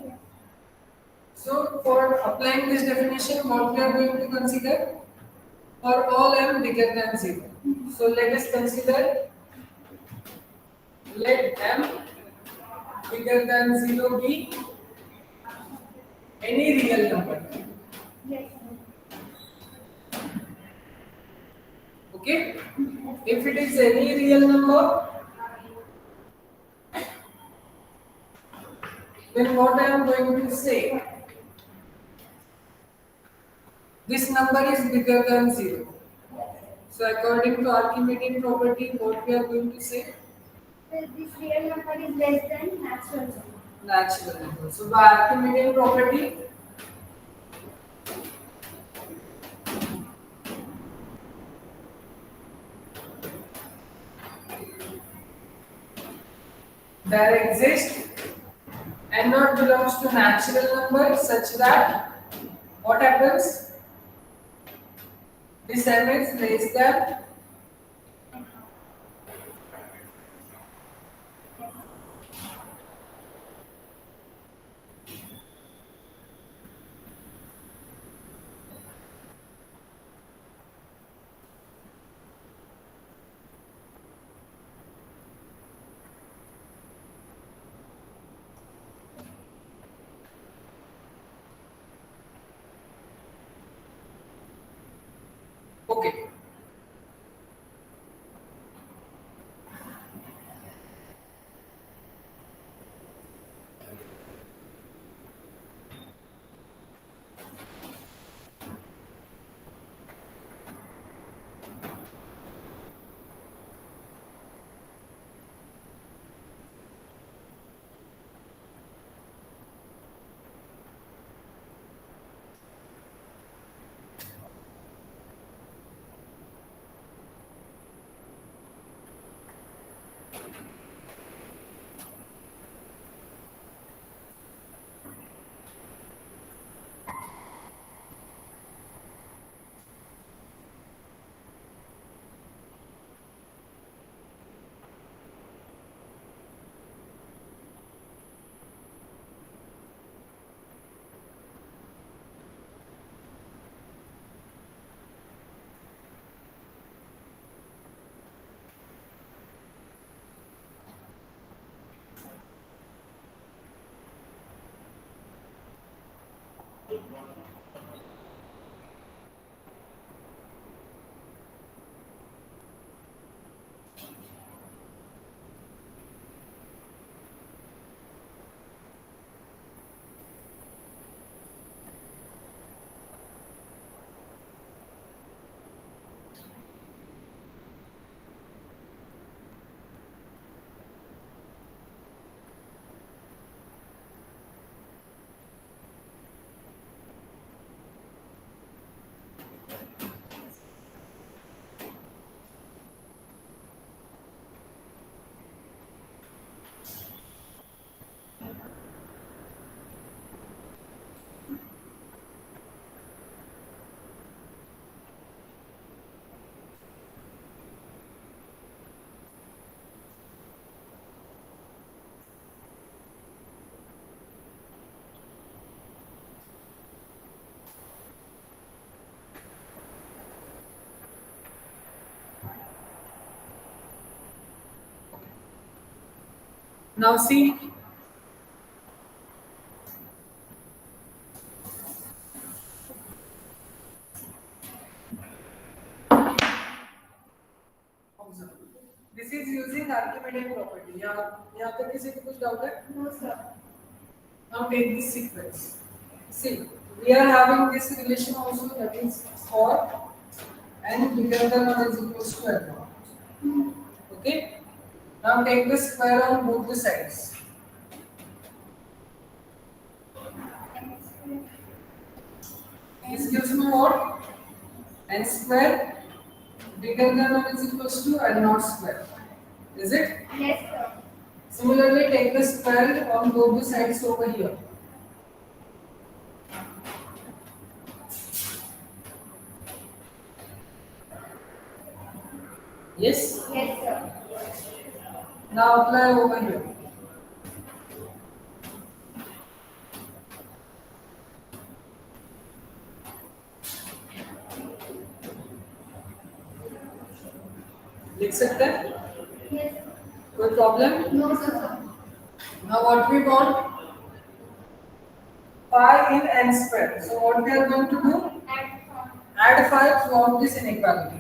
So for applying this definition, what we are going to consider? For all m bigger than 0. So let us consider, let m bigger than 0 be any real number. Yes. Okay? If it is any real number, then what I am going to say? This number is bigger than 0. So according to Archimedean property, what we are going to say? So this real number is less than natural number. Natural number. So by Archimedean property, there exists n naught belongs to natural number such that what happens? This m is less than okay. Now see, this is using Archimedes property. यहाँ तक किसी को कुछ doubt है? No, sir. Now take this sequence. See, we are having this relation also, that is for n bigger than or is equals to n. Okay. Now take the square on both the sides. This gives me what? N square bigger than or is equals to n naught square. Is it? Yes, sir. Similarly, take the square on both the sides over here. Yes? Yes, sir. Now apply over here. लिख सकते हैं? Yes. कोई problem? No, sir. Now what we want? Pi in n square. So what we are going to do? Add 5 from this inequality.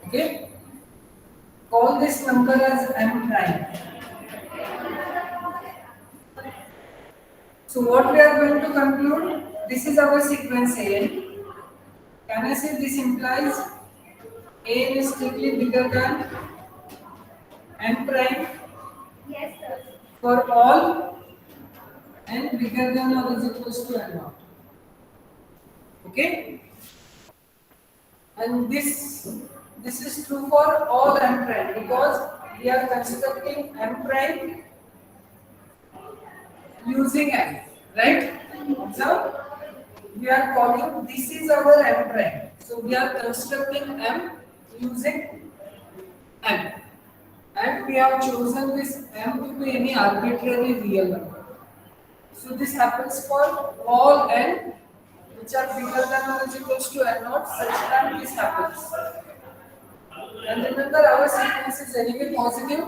Okay? Call this number as m prime. So what we are going to conclude? This is our sequence an. Can I say this implies an is strictly bigger than n prime Yes, sir. for all n bigger than or is equals to n naught. Okay? And this is true for all m prime because we are constructing m prime using m, right? So we are calling this is our m prime. So we are constructing m using m, and we have chosen this m to be any arbitrary real number. So this happens for all n which are bigger than or is equals to n naught, such that this happens. And remember, our sequence is anyway positive,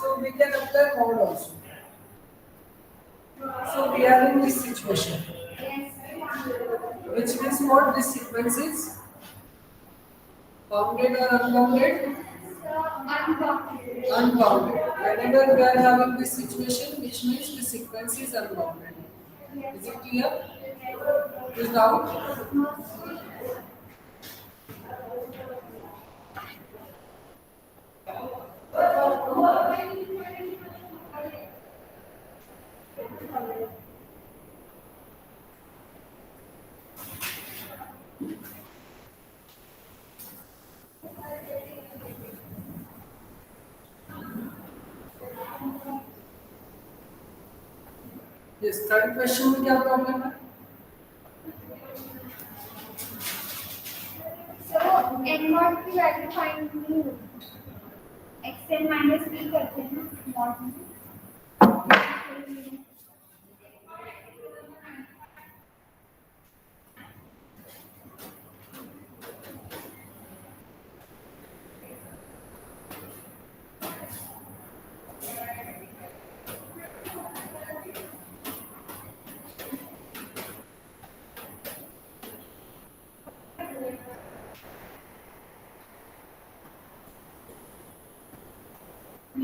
so we can apply mode also. So we are in this situation, which means what this sequence is bounded or unbounded? Unbounded. Unbounded. Whenever we are having this situation, which means the sequence is unbounded. Is it clear? Is doubt? Yes, third question में क्या problem है? So n naught की value find नहीं होती. xn minus p करते हैं ना not में. See,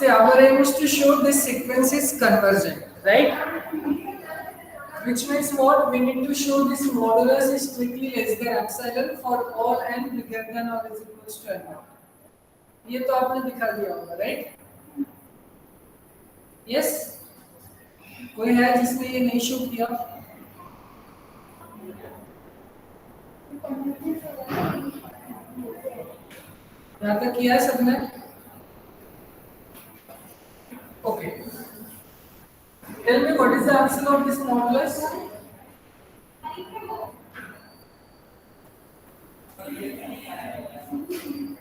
our aim is to show this sequence is convergent, right? Which means what? We need to show this modulus is strictly less than epsilon for all n bigger than or is equals to n. ये तो आपने दिखा दिया होगा, right? Yes? कोई है जिसने ये नहीं शो किया? यहाँ तक किया है सबने? Okay. Tell me what is the answer of this modulus?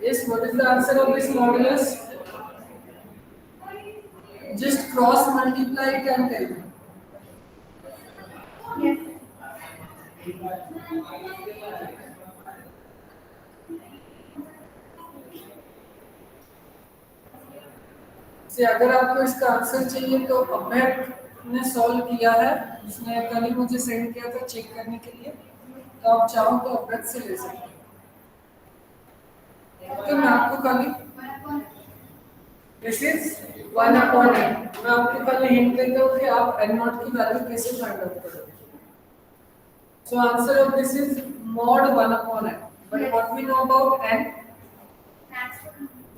Yes, what is the answer of this modulus? Just cross multiply it and tell me. से अगर आपको इसका आंसर चाहिए तो अभय ने सॉल्व किया है, उसने कल ही मुझे सेंड किया था चेक करने के लिए, तो आप चाहो तो अभय से ले सकते हैं। तो मैं आपको कल दिस इज 1 अपॉन n, मैं आपको कल हिंट देता हूँ कि आप n नॉट की वैल्यू कैसे फाइंड आउट करोगे। So answer of this is mod 1 upon n, but what we know about n,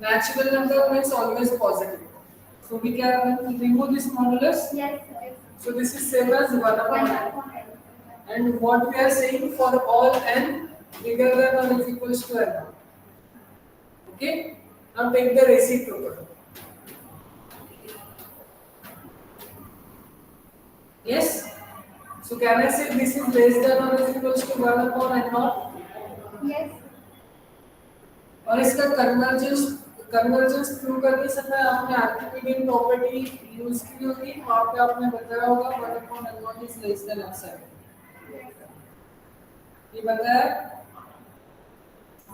natural number means always positive. So we can remove this modulus. Yes. So this is same as 1 upon n. And what we are saying for all n bigger than or is equals to n. Okay? Now take the reciprocal. Yes? So can I say this is less than or is equals to 1 upon n naught? Yes. और इसका convergence prove करते समय आपने Archimedean property use की होगी, वहां पे आपने बताया होगा 1 upon n naught is less than epsilon. ये बताया?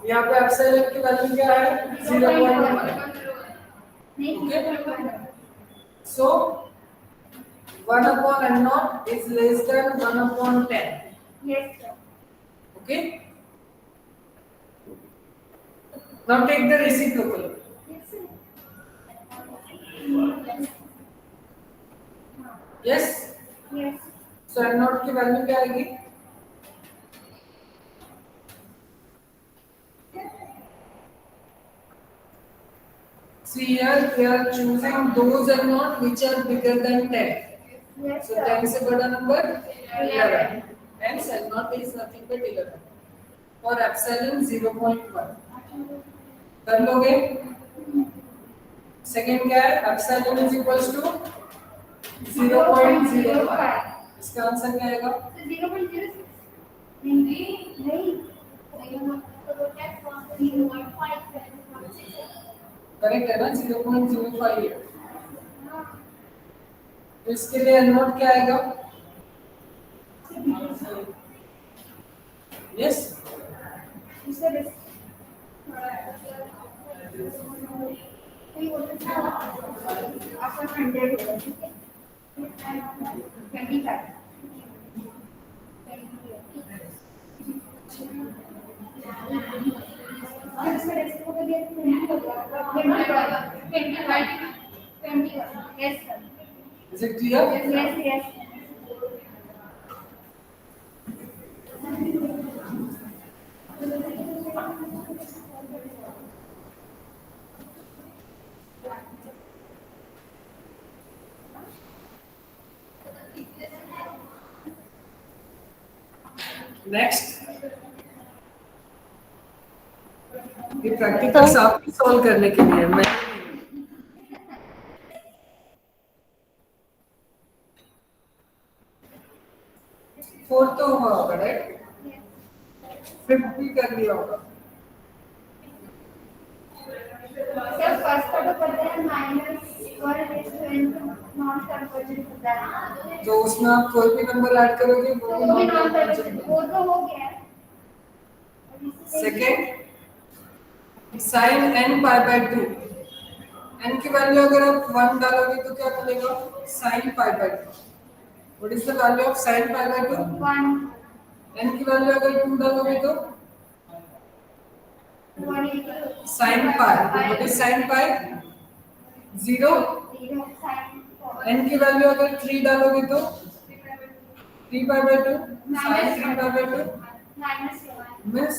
यहाँ पे epsilon की वैल्यू क्या है? 0.1. Okay? So 1 upon n naught is less than 1 upon 10. Yes, sir. Okay? Now take the reciprocal. Yes? Yes. So n naught की वैल्यू क्या आएगी? See here we are choosing those n naught which are bigger than 10. Yes, So sir. 10 से बड़ा number 11. Hence n naught is nothing but 11. और epsilon 0.1. कर लोगे? Second क्या है? epsilon is equals to 0.05. इसका आंसर क्या आएगा? 0.06. नहीं. करेक्ट है ना? 0.05 है। तो इसके लिए n naught क्या आएगा? यस? आपका 100 होगा, ठीक है? 25. और इसका रेसिपो के लिए 20 होगा, 21. Yes, sir. Is it clear? Yes, yes. Next ये प्रैक्टिकल्स आपको सॉल्व करने के लिए मैं फोर्थ तो हुआ होगा, राइट? फिफ्थ भी कर लिया होगा। सर फर्स्ट का तो पता है -1 नॉन कन्वर्जेंट होता है, तो उसमें आप कोई भी नंबर ऐड करोगे वो भी वो भी नॉन नॉन कन्वर्जेंट कन्वर्जेंट, होगा। वो तो हो गया है। Second sine n pi by 2, n की वैल्यू अगर आप 1 डालोगे तो क्या मिलेगा? Sine pi by 2। What is the value of sin pi by 2? 1. n की वैल्यू अगर 2 डालोगे तो 180. sin pi. What is sin pi? 0. 0 sin. n की वैल्यू अगर 3 डालोगे तो 3 pi by 2 sin 3 pi by 2 Minus 1. Means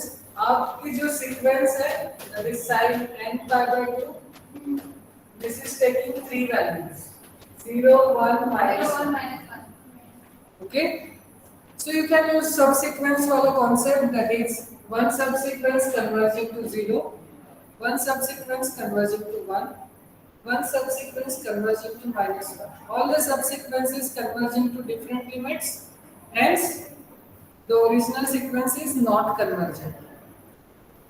आपकी जो सीक्वेंस है that is sin n pi by 2, this is taking 3 values 0 1 minus 1. 1 minus 1. Okay, so you can use subsequence wala concept, that is one subsequence converging to 0, one subsequence converging to 1, one subsequence converging to minus 1. All the subsequences converging to different limits, hence the original sequence is not convergent.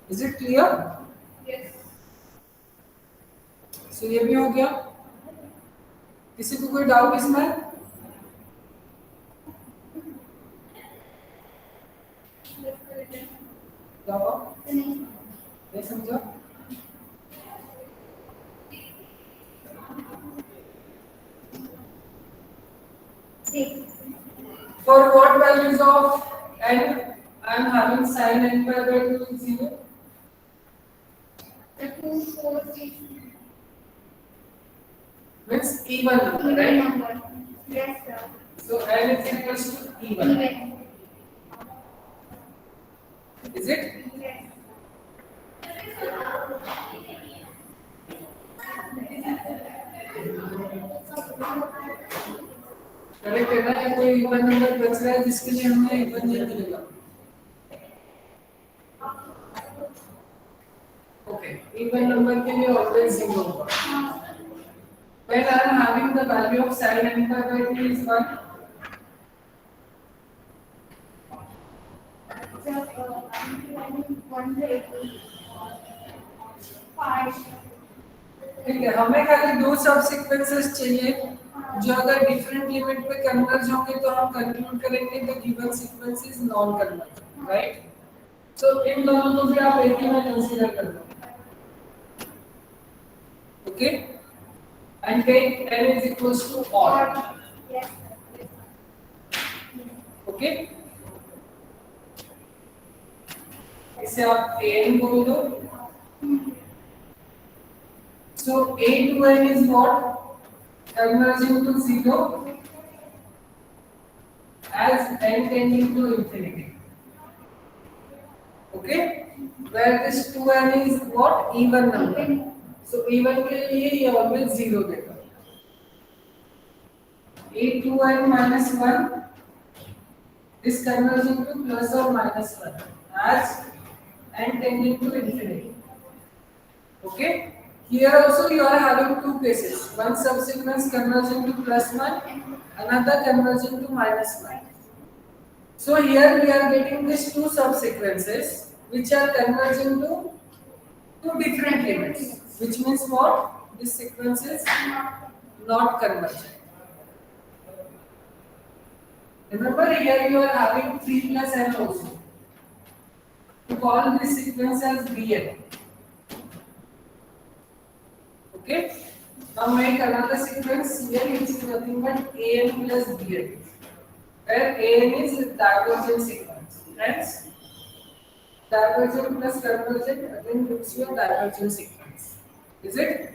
Is it clear? Yes. So ये भी हो गया. किसी को कोई doubt इसमें? नहीं समझा? For what values of n I am having sin n pi by 2 is 0? The 2, 4, 6. Means even number, Even right? number. Yes, sir. So n is equals to even. Even. Is it? Yes. Correct है ना? या कोई even number बच रहा है जिसके लिए हमें इवन नहीं मिलेगा? Okay, even number के लिए always 0 होगा. When I am having the value of sin n pi by 2 is 1. ठीक है, हमें खाली दो सब सीक्वेंसेस चाहिए जो अगर डिफरेंट लिमिट पे कन्वर्ज होंगे तो हम कंक्लूड करेंगे the given sequence is non convergent, right? So इन दोनों को भी आप एक ही में कंसीडर कर लो. Okay, and take n is equals to odd. Okay, इसे आप an बोल दो. So a to n is what? Converging to 0 as n tending to infinity. Okay, where this 2n is what? Even number. So even के लिए ये always 0 देगा. a 2n minus 1 is converging to plus or minus 1 as n tending to infinity. Okay, here also you are having two cases, one subsequence converging to plus 1, another converging to minus 1. So here we are getting these two subsequences which are converging to two different limits, which means what? This sequence is not convergent. Remember, here you are having 3 plus n also. To call this sequence as Bn. Okay, now make another sequence here which is nothing but an plus bn, where an is divergent sequence. Hence, divergent plus convergent again gives you a divergent sequence. Is it?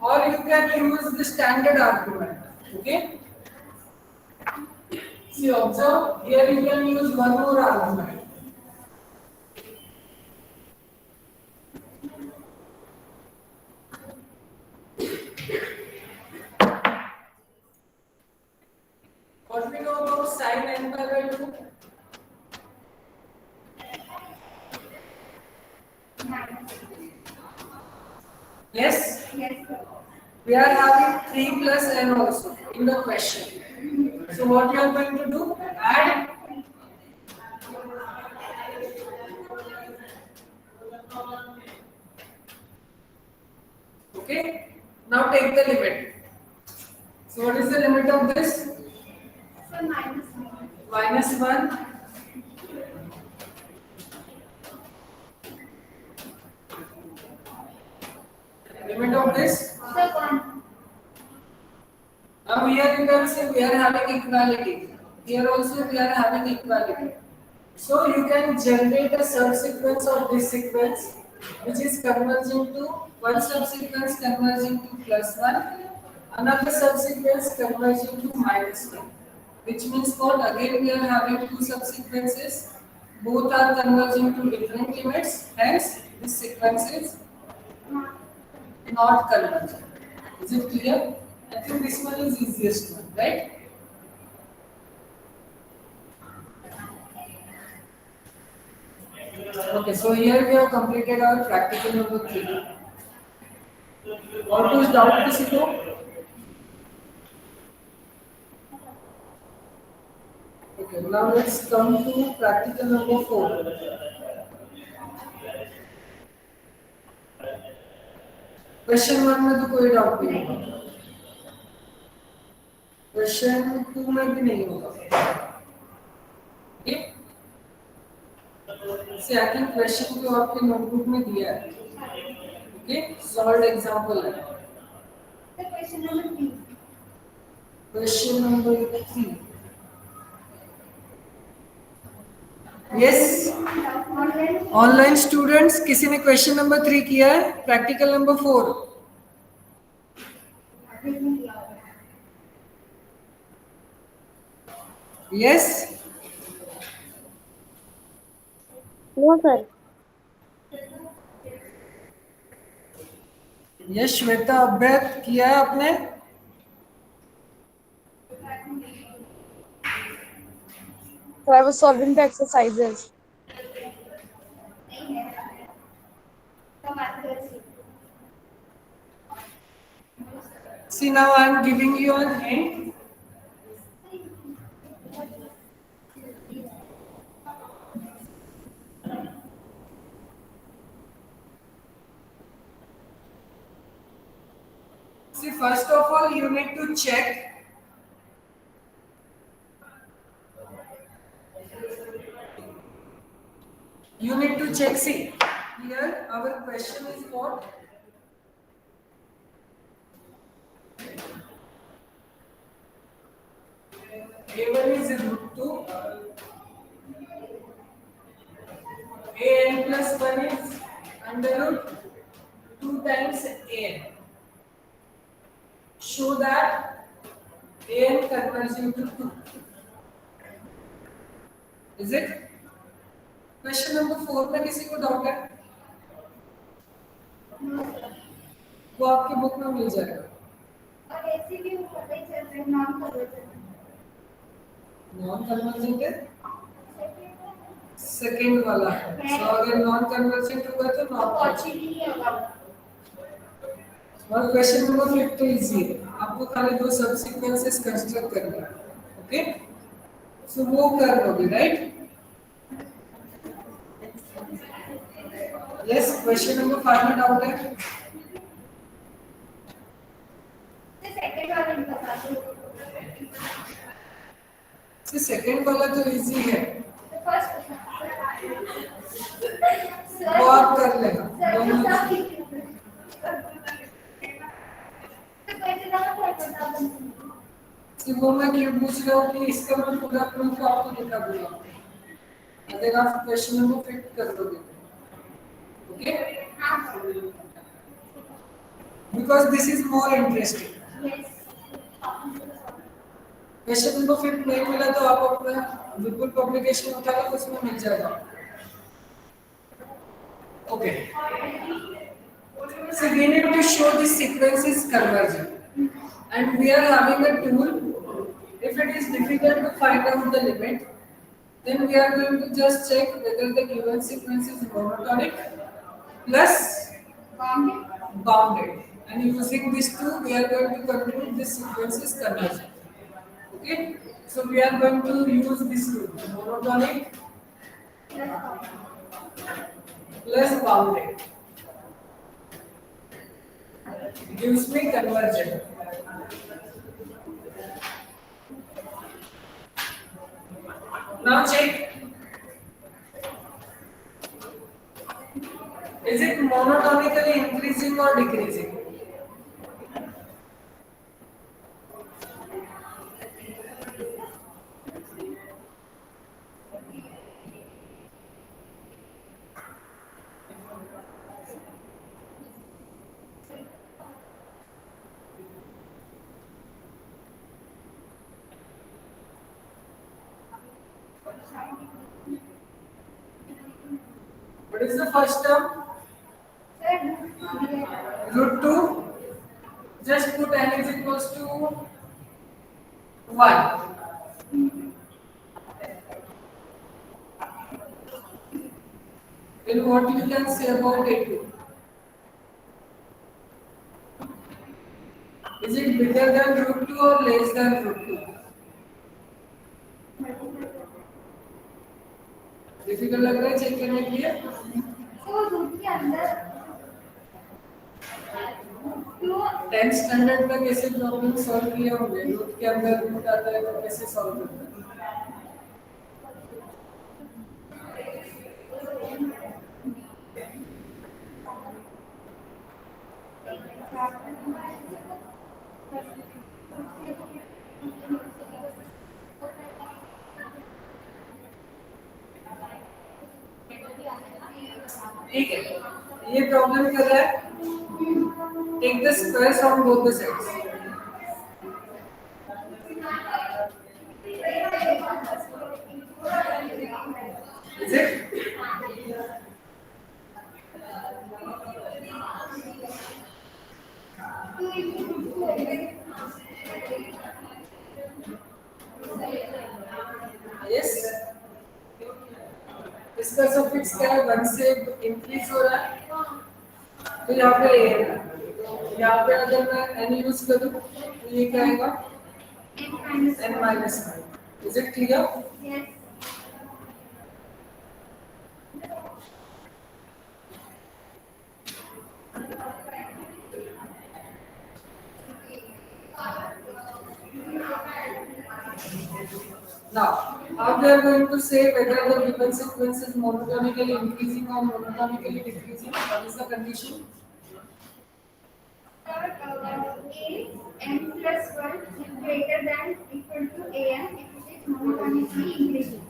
Or you can use the standard argument. Okay, see, observe here you can use one more argument. What we know about sin n pi by 2? Yes, Yes, sir. we are having 3 plus n also in the question. So what you are going to do? Add Okay. Now take the limit. So what is the limit of this? Sir, -1. Minus 1. Limit of this. Sir, 1. Now here you can say we are having equality. Here also we are having equality. So you can generate a subsequence of this sequence which is converging to one subsequence converging to +1, another subsequence converging to -1. Which means what? Again we are having two subsequences. Both are converging to different limits. Hence this sequence is not convergent. Is it clear? I think this one is easiest one, right? Okay, so here we have completed our practical number 3. और कुछ doubt किसी को? Okay, now let's come to practical number 4. Question 1 में तो कोई doubt नहीं होगा. Question 2 में भी नहीं होगा. Okay? See, I think question जो आपके नोटबुक में दिया है. Okay, solved example है. Sir, question number 3. Question number 3. Yes. Online students किसी ने क्वेश्चन नंबर 3 किया है? Practical number 4. Yes. No, sir. Yes Shweta अभ्यर्थ किया है आपने? So I was solving the exercises. See, now I am giving you a hint. See, first of all, you need to check. You need to check. See, here our question is what? A1 is √2. An plus 1 is √2 times an. Show that an converging to 2. Is it? Question number 4 में किसी को doubt है? वो आपकी book में मिल जाएगा. और ऐसे भी वो पता ही चल रहा है नॉन कन्वर्जेंट. नॉन कन्वर्जेंट है सेकंड वाला है. तो अगर नॉन कन्वर्जेंट होगा तो नॉट. पॉसिबल ही होगा. और क्वेश्चन नंबर 5 तो इजी है. आपको खाली दो सब सीक्वेंसेस कंस्ट्रक्ट करना है. ओके, सो वो कर लोगे, राइट? यस. क्वेश्चन नंबर 5 में डाउट है? सेकंड वाला नहीं बता दो. सेकंड वाला तो इजी है, फर्स्ट वो आप कर लेना. दोनों वो मैं क्यों पूछ रहा हूँ कि इसका मैं पूरा प्रूफ आपको दिखा दूंगा अगर आप क्वेश्चन नंबर फिट कर दोगे. Okay, because this is more interesting. Question number fit नहीं मिला तो आप अपना बिल्कुल पब्लिकेशन उठा लो, उसमें मिल जाएगा. Okay, so we need to show this sequence is convergent and we are having a tool. If it is difficult to find out the limit, then we are going to just check whether the given sequence is monotonic plus bounded, and using these two we are going to conclude this sequence is convergent. Okay, so we are going to use this tool, monotonic plus bounded. gives me conversion. Now check. Is it monotonically increasing or decreasing? What is the first term? Root 2. Just put n is equals to 1. Then what you can say about A2? Is it bigger than root 2 or less than root 2? Difficult लग रहा है check करने के लिए? तो root के अंदर 10th standard तक ऐसे प्रॉब्लम सॉल्व किए होंगे. रूट के अंदर रूट आता है तो कैसे सॉल्व करते हैं? ठीक है, ये प्रॉब्लम कर रहा है. Take the squares on both the sides. Is it? Yes. इसका सफिक्स क्या है? 1 से इंक्रीज हो रहा है. तो यहाँ पे यहाँ पे अगर मैं n यूज करूँ तो ये क्या आएगा? n minus 1. Is it clear? yes. Now, how we are going to say whether the given sequence is monotonically increasing or monotonically decreasing? What is the condition? A n plus 1 is greater than equal to a n if it is monotonically increasing.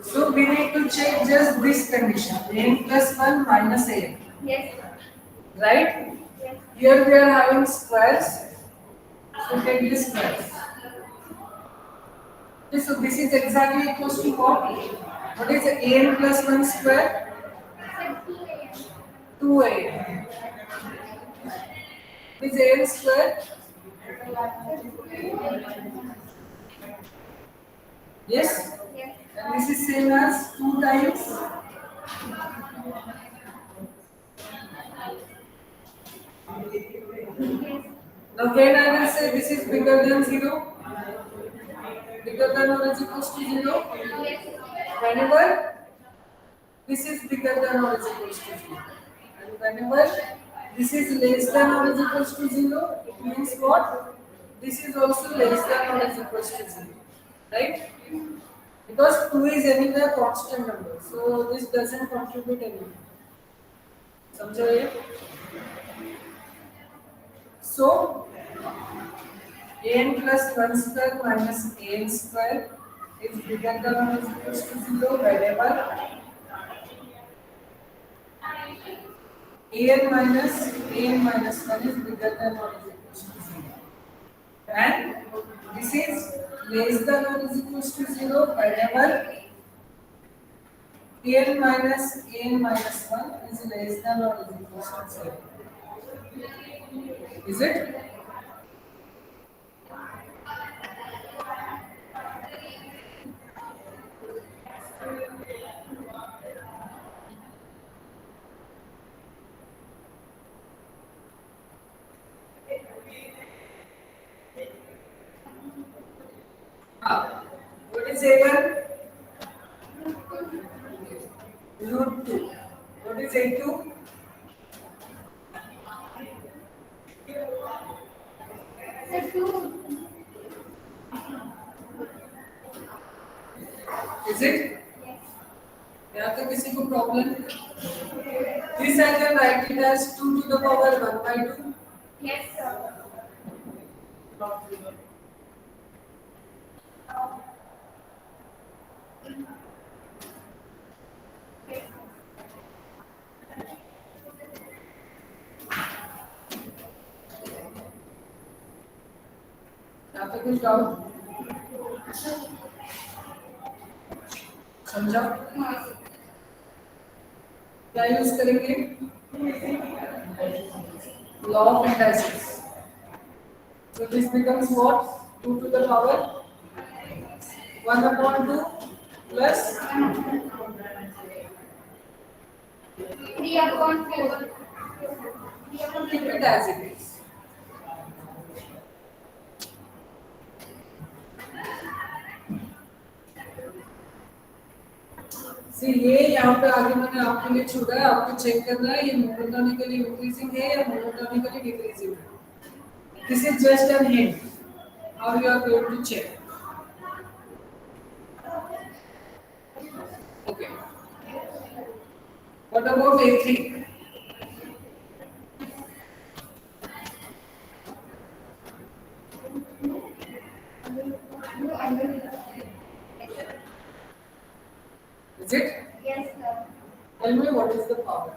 So we need to check just this condition: n plus 1 minus a. Yes. Right? Yes. Here we are having squares. So take this squares. Okay, so this is exactly equals to what? What is an plus 1 square? 2a. What is an square? Yes? Yes. And this is same as 2 times. Again I will say this is bigger than 0. Bigger than or is equals to 0. Whenever this is bigger than or is equals to 0. And whenever this is less than or is equals to 0, it means what? This is also less than or is equals to 0. Right? Because 2 is anywhere constant number. So this doesn't contribute anything. समझो ये? So an plus 1 square minus an square is bigger than or is equals to 0 whenever an minus 1 is bigger than or is equals to 0. And this is less than or is equals to 0 whenever an minus 1 is less than or is equals to 0. Is it? What is A1? Root 2. What is A2? Is it? या तो किसी को problem? This I can write it as 2 to the power 1 by 2. Yes, sir. यहाँ पे कुछ doubt? समझा? क्या use करेंगे? Law of indices. So this becomes what? 2 to the power 1 upon 2 plus 3 upon 4. keep it as it is. See, ये यहाँ पे आगे मैंने आपके लिए छोड़ा है, आपको चेक करना है ये मोनोटोनिकली इंक्रीजिंग है या मोनोटोनिकली डिक्रीजिंग है. This is just an hint. How you are going to check? Okay. What about A3? Is it? Yes, sir. Tell me what is the power?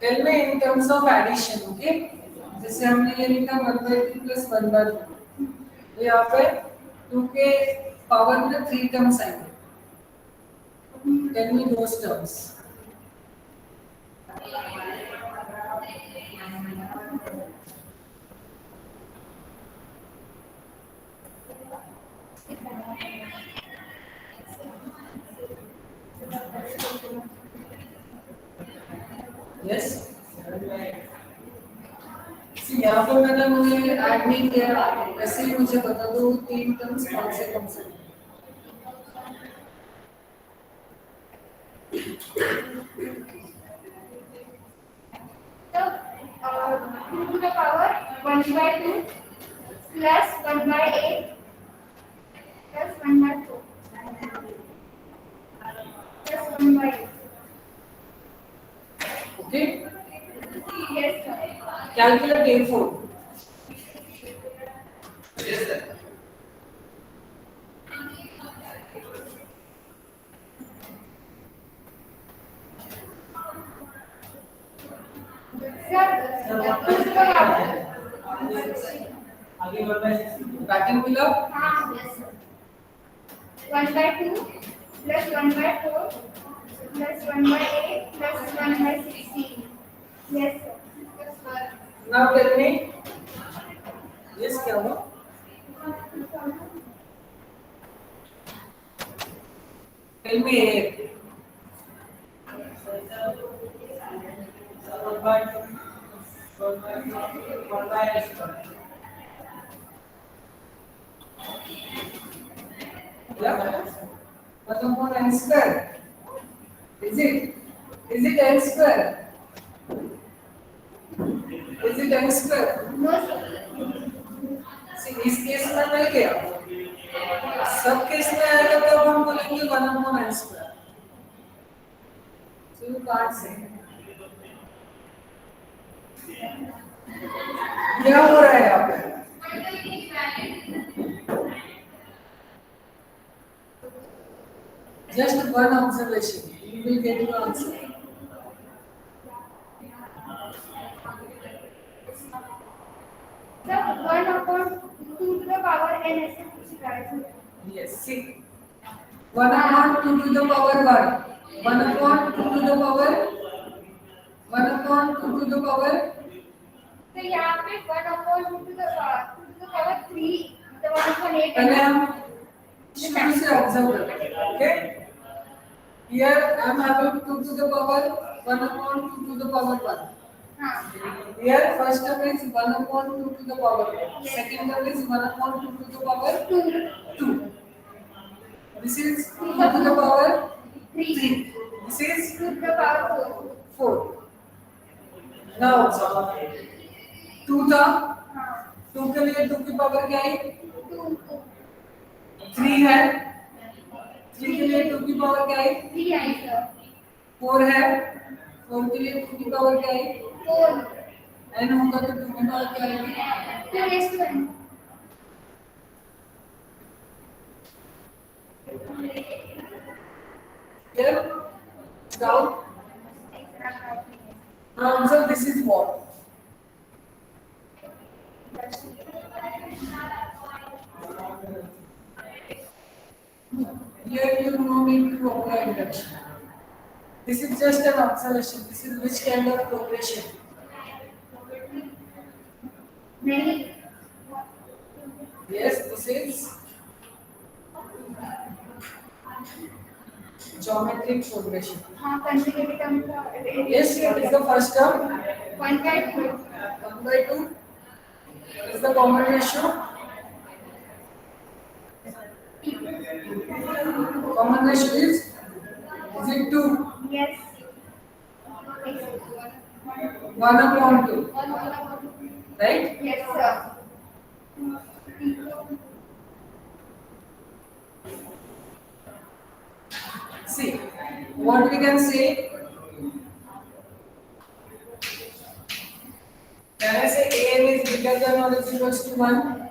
Tell me in terms of addition, okay? जैसे हमने ये लिखा 1/2 plus 1/2. तो यहाँ पे 2 के power में 3 terms आएंगे. Tell me those terms. Yes. See, यहाँ पे मैंने मुझे ऐड नहीं किया, ऐसे ही मुझे बता दो 3 टर्म्स कौन से. So, 2 to the power 1/2 plus 1/8 plus 1/4 plus 1/8. Okay? Yes, sir. Calculate A4. Pattern fill up. Yes, sir. 1/2 plus 1/4 plus 1/8 plus 1/16. Yes, sir. Now tell me. Yes, क्या हुआ? Tell me A. Yeah. What about n square? Is it? Is it n square? Is it n square? No, sir. See, इस case में नहीं गया. सब case में आएगा तो हम बोलेंगे 1 upon n square. So you can't say. क्या हो रहा है यहाँ पे? Just one observation, you will get your answer. So 1 upon 2 to the power n ऐसे कुछ करें. Yes, see. 1 upon 2 to the power 1. 1 upon 2 to the power 1 upon 2 to the power. तो यहाँ पे 1 upon 2 to the power 3 तो 1 upon 8 पहले हम शुरू से ऑब्जर्व करते हैं, okay? Here I am having 2 to the power 1 upon 2 to the power 1. हाँ. Here first term is 1 upon 2 to the power 1. Second term is 1 upon 2 to the power 2. This is 2 to the power 3. This is 2 to the power 4. 4. Now observe. 2 था, 2 के लिए 2 की power क्या है? 2 3 है, 3 के लिए 2 की पावर क्या है? 3 आई सर 4 है, 4 के लिए 2 की पावर क्या है? 4 n होगा तो 2 की पावर क्या आएगी? 2 raised to n Clear? Doubt? Now observe, this is what? Here you no need to apply induction. This is just an observation. This is which kind of progression? नहीं Yes, this is geometric progression. हाँ conjugated term का Yes, what is the first term? 1/2 1 by 2. What is the common ratio? Common ratio is it 2? yes 1 upon 2. Right? yes sir See, what we can say? Can I say an is bigger than or is equals to 1?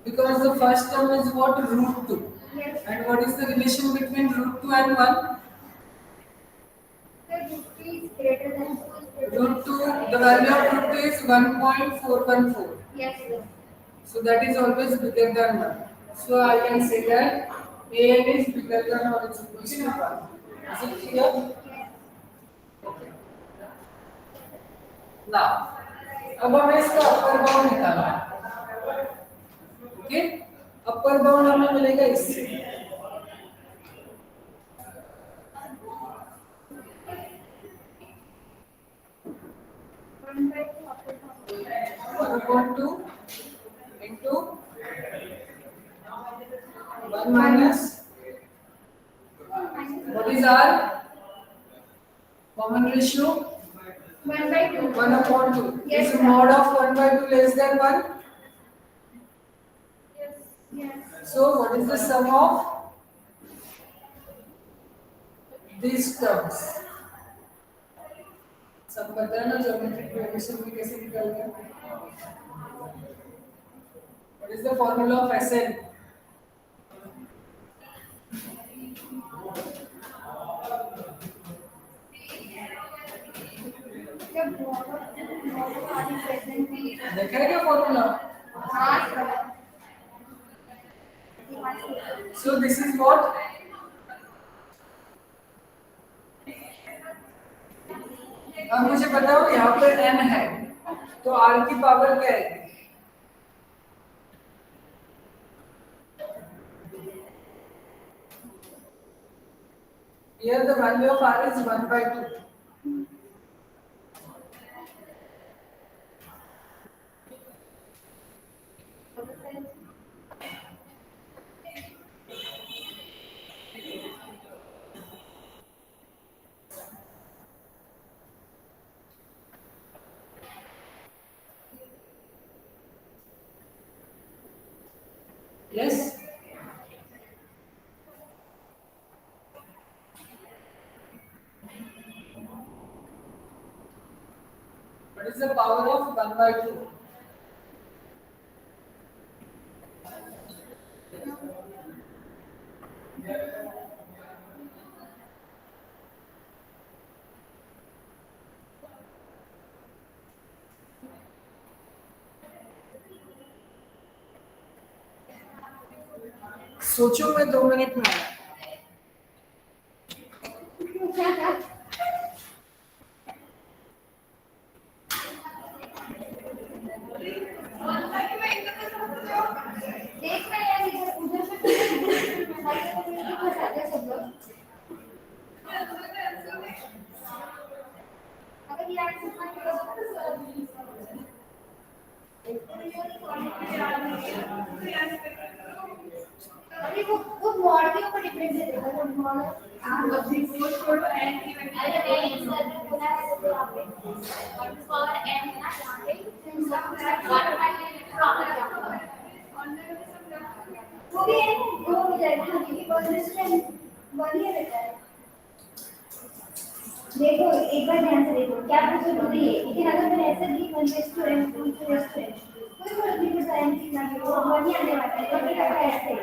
Because the first term is what? Root 2. yes And what is the relation between root 2 and 1? sir root 2 is greater than 2 is greater Root 2, the value of root 2 is 1.414. yes sir So that is always bigger than 1. So I can say that an is bigger than or is equals to 1. Is it clear? Now, अब हमें इसका upper bound निकालना है. Okay, upper bound हमें मिलेगा इससे. one by two upper bound 1 upon 2 into 1 minus what is our common ratio? 1 by 2 1 upon 2. Yes, Is sir. mod of 1 by 2 less than 1? yes So what is the sum of these terms? सब पता है ना geometric progression में कैसे निकालते हैं? What is the formula of SN? जब बहुत सारी प्रेजेंट भी देखा है क्या formula? हाँ sir So this is what? अब मुझे बताओ यहाँ पर n है, तो r की पावर क्या है? Here the value of r is 1 by 2. Yes? What is the power of 1 by 2? सोचो मैं 2 मिनट में आया. देख रहे हैं इधर उधर से फंसाते सब लोग अगर ये आप अरे वो मॉडल के ऊपर डिपेंड है देखो मॉडल छोड़ो n की वैल्यू अरे नहीं सर ने बोला है तो यहाँ पे 1 पावर n है ना यहाँ पे 1 वो भी है वो हो जाएगा ना क्योंकि परसिस्टेंट वन ही रहता है। देखो एक बार ध्यान से देखो क्या पूछो मुझे ये लेकिन अगर मैंने ऐसा दी 1 raise to n 2 raise to n कोई फर्क नहीं पड़ता n कितना भी हो वन ही आने वाला है तो क्या है ऐसे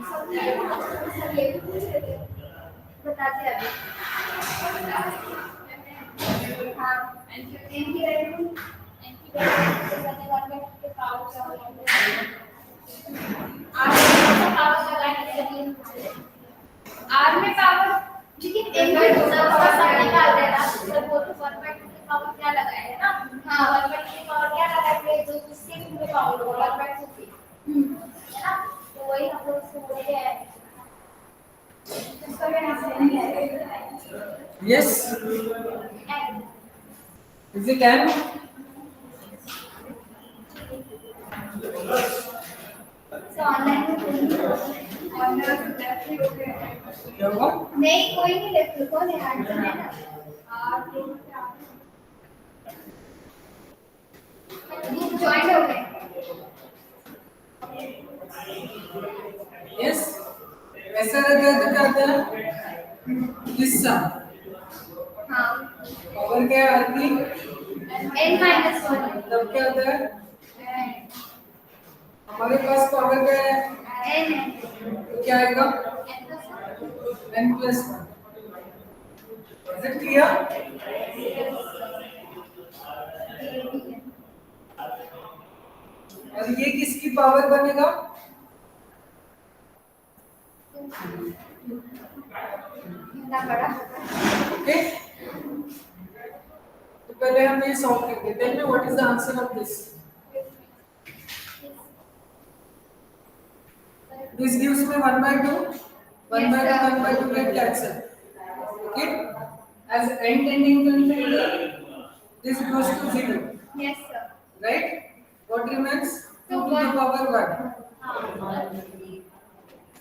सब ये भी पूछ रहे थे बताते अभी हाँ n की वैल्यू करने वाले के पावर क्या होगा पावर लगाएंगे आर में पावर लेकिन एक बार सब निकाल देना सर वो तो 1/2 की पावर क्या लगाए ना हाँ 1/2 की पावर क्या लगाएंगे जो इसके में पावर होगा 1/2 की है ना तो वही हम लोग इसको बोलते हैं इसका क्या नाम है Yes. Is it n? तो ऑनलाइन में क्या होगा? नहीं कोई नहीं लेफ्ट कौन है आंसर है ना ज्वाइन हो गए Yes. ऐसा रहता है तो क्या आता है? हिस्सा। हाँ पावर क्या है आती? n-1 तब क्या आता है? हमारे पास पावर क्या है? n तो क्या आएगा? n plus 1. Is it clear? और ये किसकी पावर बनेगा? इतना बड़ा ओके? तो पहले हम ये सॉल्व करेंगे। Tell me what is the answer of this? This gives me 1/2. 1/2, 1/2 get cancel. Okay? As n tending to infinity, this goes to 0. yes sir Right? What remains? 2 to the power 1.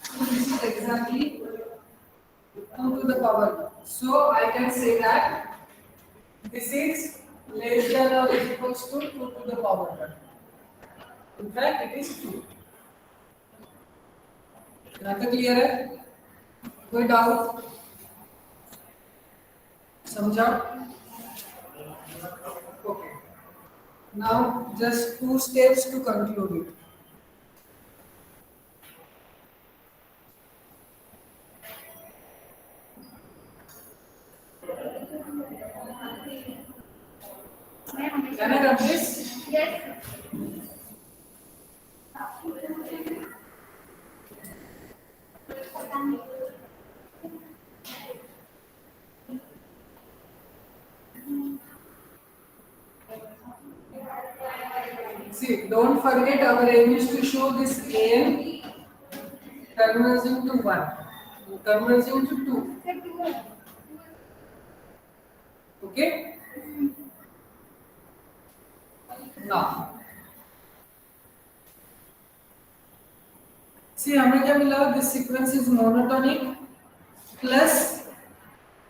So this is exactly 2 to the power 1. So I can say that this is less than or equals to 2 to the power 1. In fact, it is 2. यहाँ तक clear है? कोई doubt? समझा? Okay. Now just 2 steps to conclude it. Can I run this? yes See, don't forget our aim is to show this an converging to 1, converging to 2. Okay? Now, see हमें क्या मिला? This sequence is monotonic plus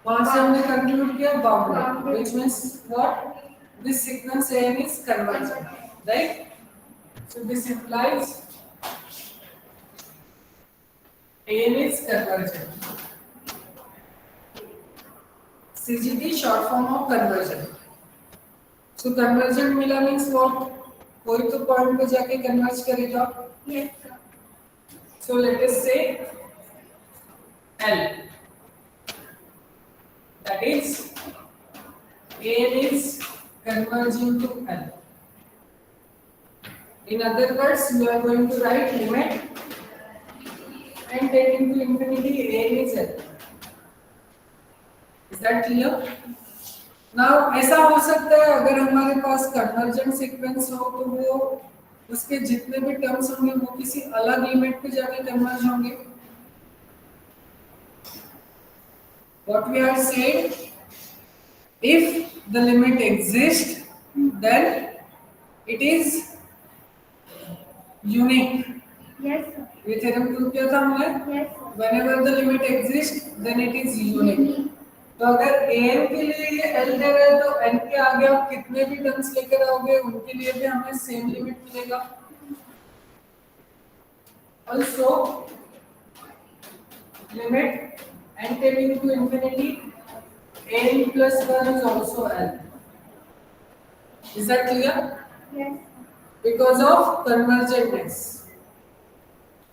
वहाँ से हमने conclude किया bounded, which means what? This sequence an is convergent, right? So this implies an is convergent. CGT short form of convergent. So convergent मिला means what? कोई तो point पे जाके converge करेगा. yes sir So let us say L. That is N is converging to L. In other words, we are going to write limit n tending to infinity N is L. Is that clear? Now ऐसा हो सकता है अगर हमारे पास convergent sequence हो तो वो उसके जितने भी टर्म्स होंगे वो किसी अलग लिमिट पे जाके कन्वर्ज होंगे. What we are saying, if the limit exists, then it is unique. Yes, sir. ये थ्योरम प्रूव किया था हमने. Yes, sir. Whenever the limit exists, then it is unique. तो अगर an के लिए ये l दे रहा है तो n के आगे आप कितने भी टर्म्स लेकर आओगे उनके लिए भी हमें सेम लिमिट मिलेगा. Also, limit n tending to infinity, n plus 1 is also l. Is that clear? Yes. Because of convergentness.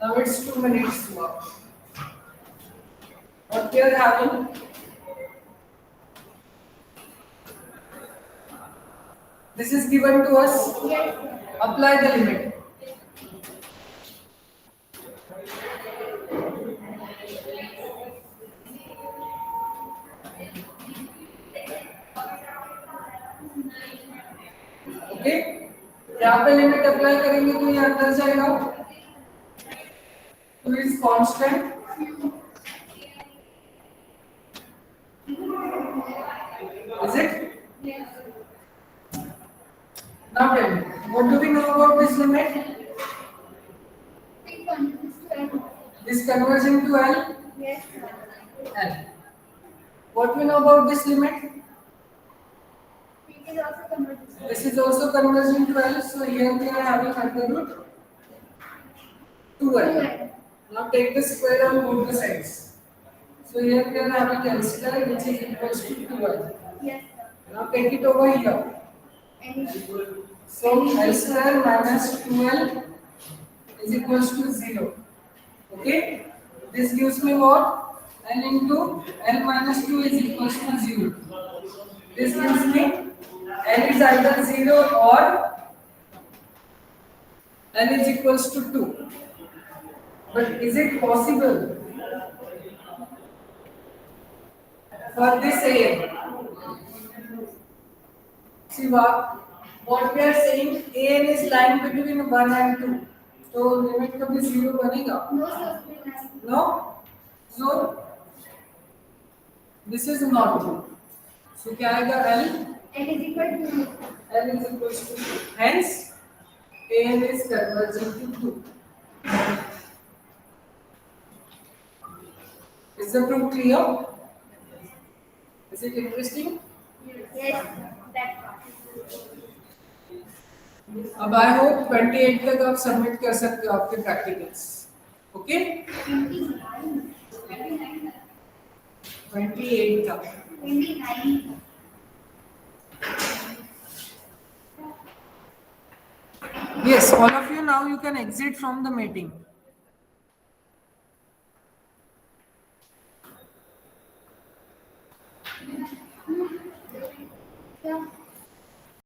Now it's 2 minutes to up. What we are having? This is given to us. Yes, sir. Apply the limit. Okay, यहाँ पे limit apply करेंगे तो ये अंदर जाएगा. तो is constant. Is it? Yes. Now tell me, what do we know about this limit? It converges to L. This converging to L. Yes, sir. L. What we know about this limit? It is also converges to L. This is also converging to L. So here we are having under root 2L. Now take the square on both the sides. So here we are having L square which is equals to 2L. Yes, sir. Now take it over here. And it So L square minus 2L is equals to 0. Okay? This gives me what? L into L minus 2 is equals to 0. This gives me L is either 0 or L is equals to 2. But is it possible for this A? See what we are saying, an is lying between 1 and 2. So limit कभी 0 बनेगा? no such. No? So this is not true. So क्या आएगा L? L is equal to L is equals to 2. Hence, an is converging to 2. Is the proof clear? Is it interesting? yes, that part. अब I hope 28 तक आप submit कर सकते हो आपके practicals. Okay, 28 तक. 29. Yes, all of you now you can exit from the meeting. Yeah.